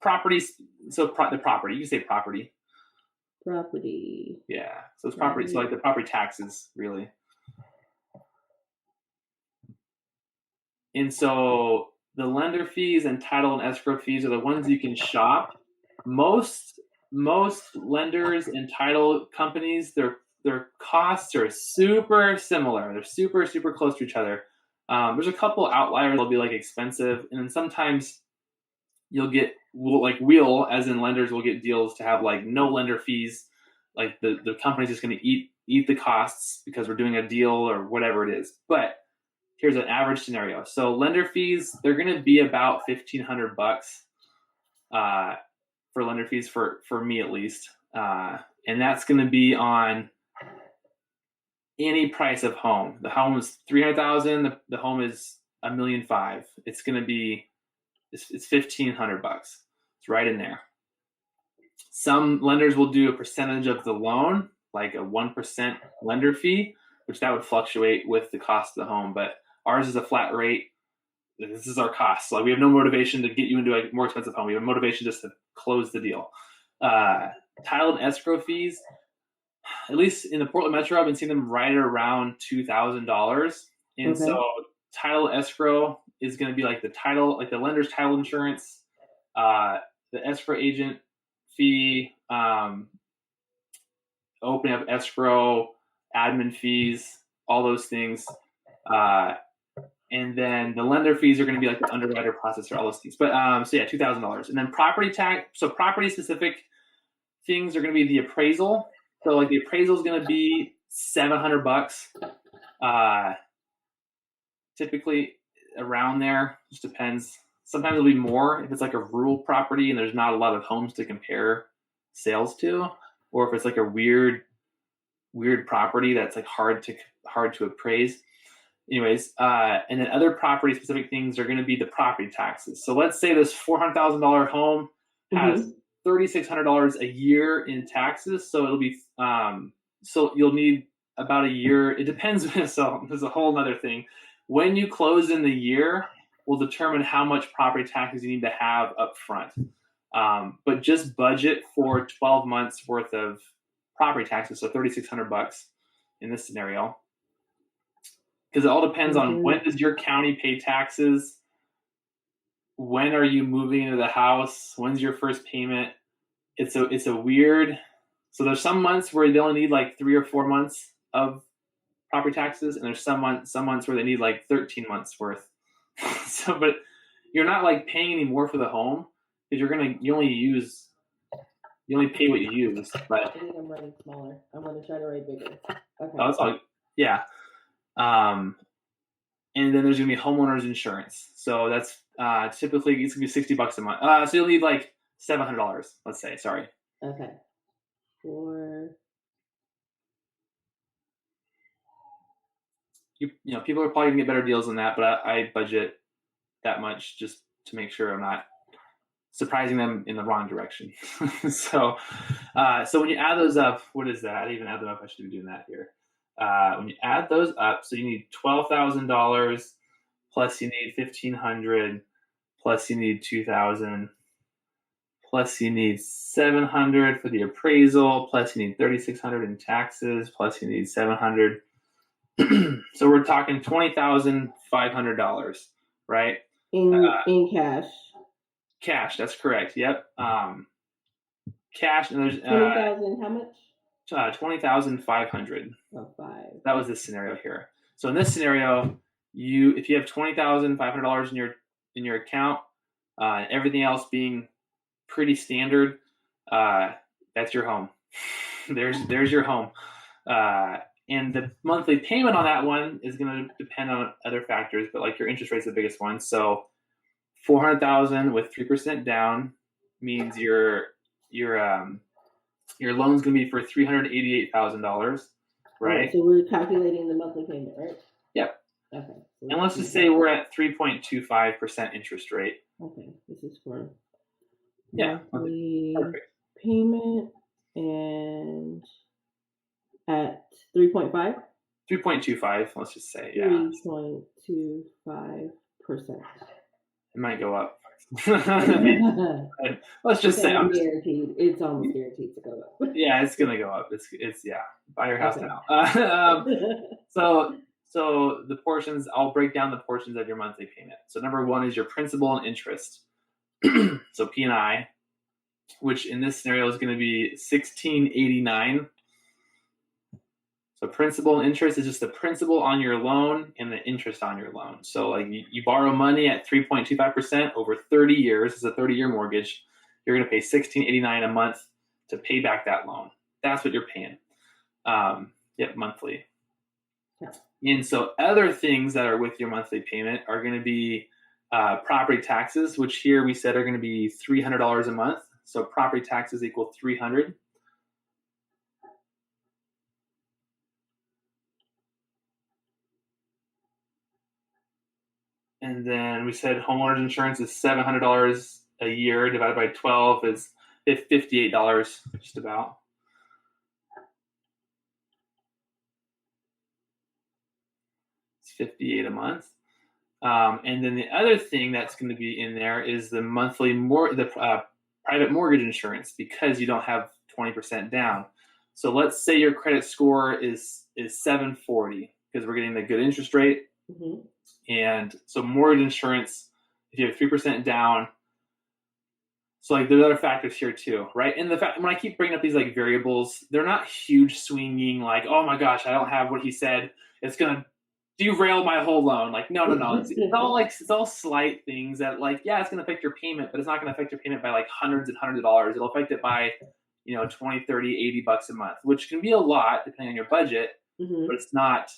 Properties. So the property. You can say property. Property. Yeah. So it's property. So like the property taxes, really. And so the lender fees and title and escrow fees are the ones you can shop. Most lenders and title companies, their costs are super similar. They're super, super close to each other. There's a couple outliers. They'll be like expensive, and then sometimes you'll get as in lenders will get deals to have like no lender fees. Like the company's just going to eat the costs because we're doing a deal or whatever it is. But here's an average scenario. So lender fees, they're going to be about $1,500 for lender fees for me at least, and that's going to be on any price of home. The home is $300,000. The home is $1.5 million. It's going to be it's $1,500. It's right in there. Some lenders will do a percentage of the loan, like a 1% lender fee, which that would fluctuate with the cost of the home. But ours is a flat rate. This is our cost. So we have no motivation to get you into a more expensive home. We have motivation just to close the deal. Title and escrow fees, at least in the Portland Metro, I've been seeing them right around $2,000. And so title escrow is going to be like the title, like the lender's title insurance, the escrow agent fee, opening up escrow, admin fees, all those things. And then the lender fees are going to be like the underwriter, processor, all those things. But so yeah, $2,000. And then property tax. So property specific things are going to be the appraisal. So like the appraisal is going to be $700. Typically around there, just depends. Sometimes it'll be more if it's like a rural property and there's not a lot of homes to compare sales to, or if it's like a weird property that's like hard to appraise. Anyways, and then other property specific things are going to be the property taxes. So let's say this $400,000 home has $3,600 a year in taxes. So it'll be, so you'll need about a year. It depends. So there's a whole other thing. When you close in the year will determine how much property taxes you need to have up front. But just budget for 12 months worth of property taxes. So $3,600 in this scenario. Because it all depends on when does your county pay taxes, when are you moving into the house, when's your first payment. It's a weird. So there's some months where they only need like 3 or 4 months of property taxes, and there's some months where they need like 13 months worth. So, but you're not like paying any more for the home because you only pay what you use. But I think I'm writing smaller. I'm going to try to write bigger. Okay. That's all. Yeah. And then there's going to be homeowners insurance. So that's typically it's going to be $60 a month. So you'll need like $700, let's say. Sorry. Okay. You know, people are probably going to get better deals than that, but I budget that much just to make sure I'm not surprising them in the wrong direction. So when you add those up, what is that? I didn't even add them up. I should be doing that here. When you add those up, so you need $12,000 plus you need $1,500 plus you need $2,000 plus you need $700 for the appraisal plus you need $3,600 in taxes plus you need $700. So we're talking $20,500, right? In cash. Cash, that's correct. Yep. Cash, and there's 20,000. How much? 20,500. Oh, 5. That was this scenario here. So in this scenario, if you have $20,500 in your account, everything else being pretty standard, that's your home. There's your home. And the monthly payment on that one is going to depend on other factors, but like your interest rate's the biggest one. So $400,000 with 3% down means your loan's going to be for $388,000, right? So we're calculating the monthly payment, right? Yep. Okay. So and let's just say we're at 3.25% interest rate. Okay. This is for monthly payment and at 3.5? 3.25, let's just say, yeah. 3.25%. It might go up. Let's just say I'm guaranteed. It's almost guaranteed to go up. Yeah, it's gonna go up. It's yeah. Buy your house now. So the portions, I'll break down the portions of your monthly payment. So number one is your principal and interest. So P&I, which in this scenario is going to be $1,689. So principal and interest is just the principal on your loan and the interest on your loan. So like you borrow money at 3.25% over 30 years. It's a 30-year mortgage. You're going to pay $1,689 a month to pay back that loan. That's what you're paying. Monthly. Yeah. And so other things that are with your monthly payment are going to be property taxes, which here we said are going to be $300 a month. So property taxes equal $300. And then we said homeowners insurance is $700 a year divided by 12 is $58, just about. It's $58 a month. And then the other thing that's going to be in there is the monthly private mortgage insurance, because you don't have 20% down. So let's say your credit score is 740 because we're getting the good interest rate. Mm-hmm. And so mortgage insurance, if you have 3% down, so like there's other factors here too, right? And the fact when I keep bringing up these like variables, they're not huge swinging. Like, oh my gosh, I don't have what he said. It's gonna derail my whole loan. Like, no. It's all slight things that like, yeah, it's gonna affect your payment, but it's not gonna affect your payment by like hundreds and hundreds of dollars. It'll affect it by, 20, 30, $80 a month, which can be a lot depending on your budget, Mm-hmm. but it's not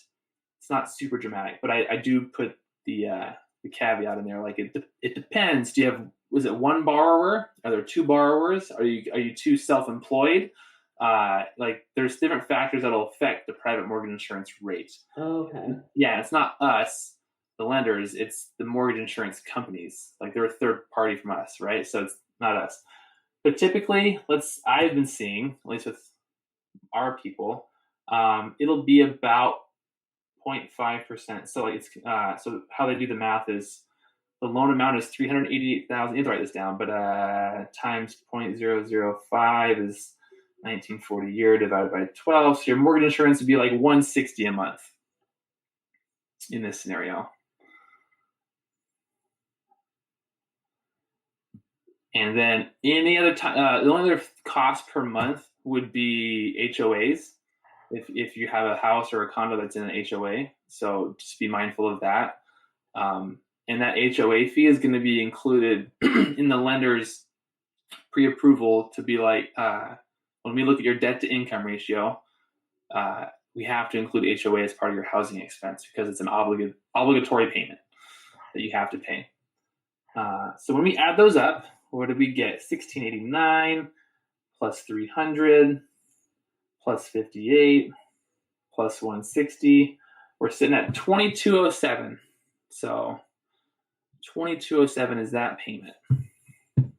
super dramatic. But I do put the caveat in there. Like it depends. Was it one borrower? Are there two borrowers? Are you two self-employed? Like there's different factors that'll affect the private mortgage insurance rate. Okay. Yeah, it's not us, the lenders. It's the mortgage insurance companies. Like they're a third party from us, right? So it's not us. But typically, I've been seeing, at least with our people, it'll be about 0.5%. So it's so how they do the math is the loan amount is 388,000. You have to write this down, but times 0.005 is 1940 a year divided by 12. So your mortgage insurance would be like 160 a month in this scenario. And then any other time, the only other cost per month would be HOAs. If you have a house or a condo that's in an HOA, so just be mindful of that. And that HOA fee is going to be included in the lender's pre-approval to be like, when we look at your debt to income ratio, we have to include HOA as part of your housing expense because it's an obligatory payment that you have to pay. So when we add those up, what did we get? 1689 plus 300 plus 58 plus 160. We're sitting at 2207. So 2207 is that payment,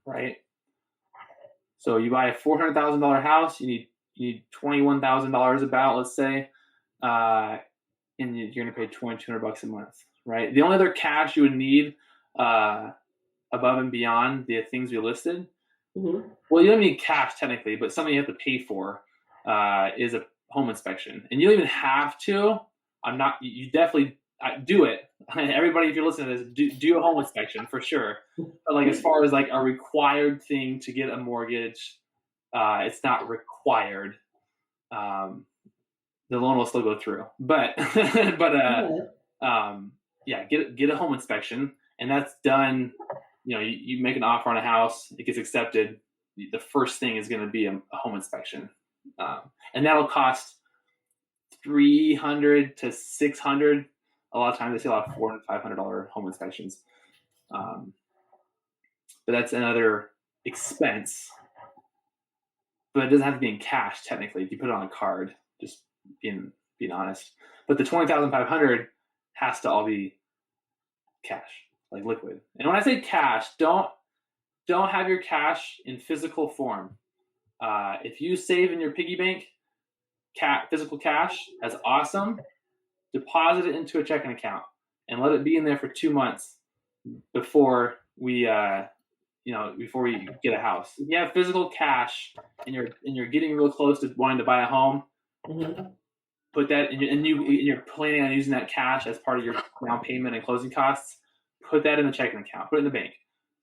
right? So you buy a $400,000 house, you need $21,000 about, let's say, and you're going to pay $2,200 a month, right? The only other cash you would need above and beyond the things we listed, well, you don't need cash technically, but something you have to pay for is a home inspection, and you don't even have to. You definitely do it. Everybody, if you're listening to this, do a home inspection for sure. But like as far as like a required thing to get a mortgage, it's not required. The loan will still go through, but yeah, get a home inspection, and that's done. You make an offer on a house, it gets accepted. The first thing is going to be a home inspection, and that'll cost $300 to $600. A lot of times they see a lot of $400 and $500 home inspections, but that's another expense. But it doesn't have to be in cash technically. If you put it on a card, just being honest. But the $20,500 has to all be cash, like liquid. And when I say cash, don't have your cash in physical form. If you save in your piggy bank, physical cash, that's awesome. Deposit it into a checking account and let it be in there for 2 months before we before we get a house. If you have physical cash and you're getting real close to wanting to buy a home, put that in, and you're planning on using that cash as part of your down payment and closing costs. Put that in the checking account. Put it in the bank,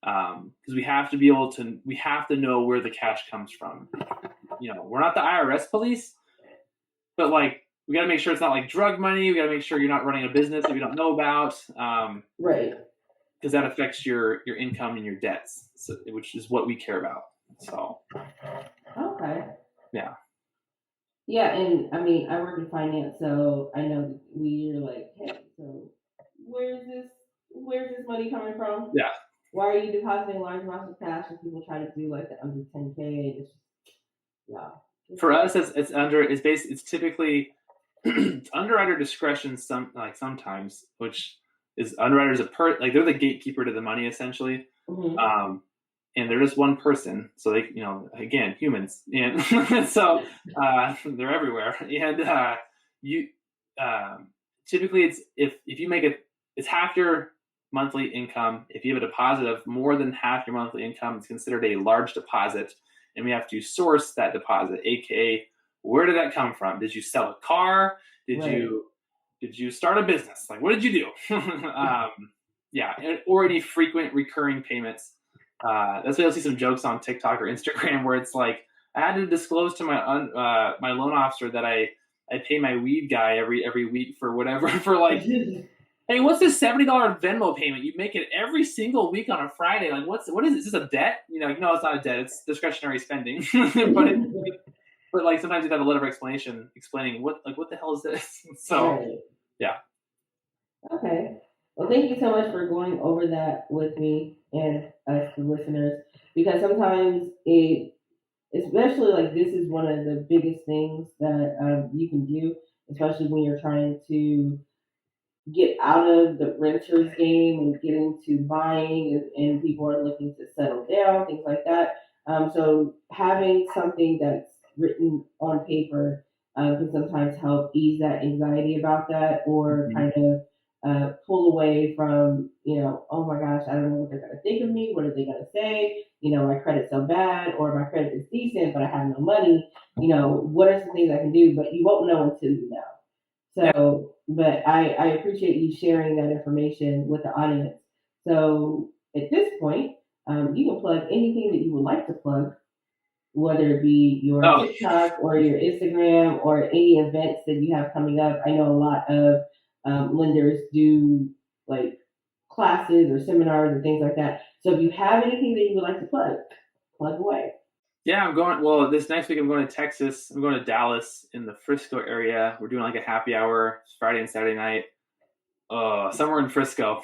because we have to know where the cash comes from. We're not the IRS police, but like we got to make sure it's not like drug money. We got to make sure you're not running a business that we don't know about, right? Because that affects your income and your debts, which is what we care about. So, okay, yeah. Yeah, and I mean, I work in finance, so I know we're like, hey, so where's this money coming from? Yeah. Why are you depositing large amounts of cash? And people try to do like the under 10K. Yeah. For us, it's typically it's underwriter discretion. Sometimes, which is underwriters they're the gatekeeper to the money essentially. And they're just one person, so they, again, humans, and so they're everywhere. And you typically it's if you make it's half your monthly income. If you have a deposit of more than half your monthly income, it's considered a large deposit, and we have to source that deposit, aka where did that come from? Did you sell a car? Did you did you start a business? Like, what did you do? Yeah, or any frequent recurring payments. That's why you'll see some jokes on TikTok or Instagram where it's like, I had to disclose to my loan officer that I pay my weed guy every week for whatever for like, hey, what's this $70 Venmo payment? You make it every single week on a Friday. Like, what is it? Is this a debt? No, it's not a debt. It's discretionary spending. but like sometimes you have a letter of explanation explaining what the hell is this? So Right. yeah. Okay. Well, thank you so much for going over that with me and us, the listeners, because sometimes especially like this is one of the biggest things that you can do, especially when you're trying to get out of the renter's game and get into buying, and people are looking to settle down, things like that. So having something that's written on paper can sometimes help ease that anxiety about that, or Mhm. kind of pull away from, oh my gosh, I don't know what they're going to think of me. What are they going to say? My credit's so bad, or my credit is decent, but I have no money. What are some things I can do? But you won't know until you know. Yeah. So, but I appreciate you sharing that information with the audience. So at this point, you can plug anything that you would like to plug, whether it be your Oh, TikTok or your Instagram or any events that you have coming up. I know a lot of lenders do like classes or seminars and things like that. So if you have anything that you would like to plug away. yeah, I'm going. Well, this next week I'm going to Texas. I'm going to Dallas in the Frisco area. We're doing like a happy hour Friday and Saturday night. Somewhere in Frisco.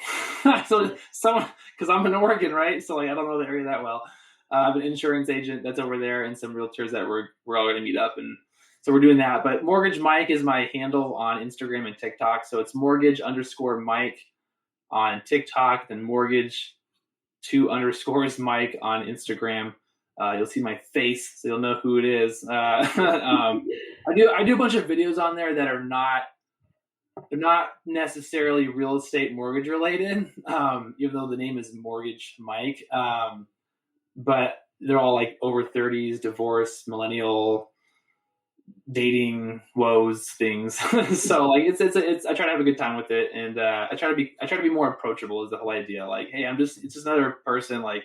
So someone, because I'm in Oregon, right? So like I don't know the area that well. I have an insurance agent that's over there and some realtors that we're all going to meet up, and so we're doing that. But Mortgage Mike is my handle on Instagram and TikTok. So it's mortgage_Mike on TikTok, then mortgage 2_ Mike on Instagram. You'll see my face, so you'll know who it is. I do a bunch of videos on there that are they're not necessarily real estate mortgage related, even though the name is Mortgage Mike. But they're all like over 30s, divorce, millennial, dating woes things. So like it's I try to have a good time with it, and I try to be more approachable is the whole idea. Like, hey, it's just another person. Like,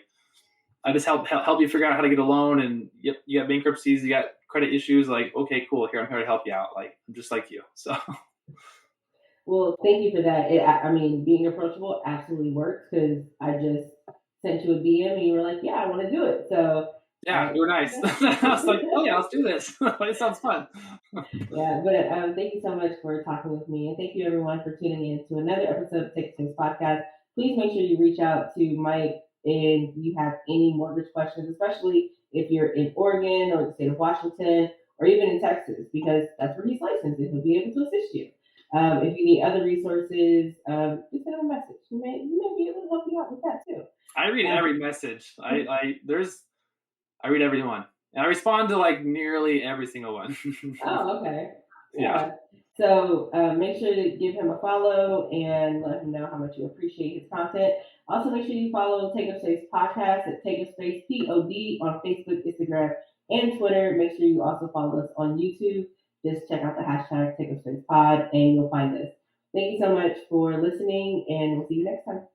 I just help you figure out how to get a loan, and yep, you got bankruptcies, you got credit issues. Like, okay, cool. I'm here to help you out. Like, I'm just like you. So Well, thank you for that. I mean, being approachable absolutely works because I just sent you a DM and you were like, "Yeah, I want to do it." So, yeah, you were nice. I was like, oh yeah, let's do this. It sounds fun. yeah. But thank you so much for talking with me, and thank you everyone for tuning in to another episode of Take Six Podcast. Please make sure you reach out to Mike if you have any mortgage questions, especially if you're in Oregon or the state of Washington or even in Texas, because that's where he's licensed and he'll be able to assist you. If you need other resources, just send him a message. He may be able to help you out with that too. I read every message. I read every one. And I respond to like nearly every single one. Oh, okay. Yeah. So make sure to give him a follow and let him know how much you appreciate his content. Also, make sure you follow Take Up Space Podcast at Take Up Space POD on Facebook, Instagram, and Twitter. Make sure you also follow us on YouTube. Just check out the hashtag Take Up Space Pod and you'll find us. Thank you so much for listening, and we'll see you next time.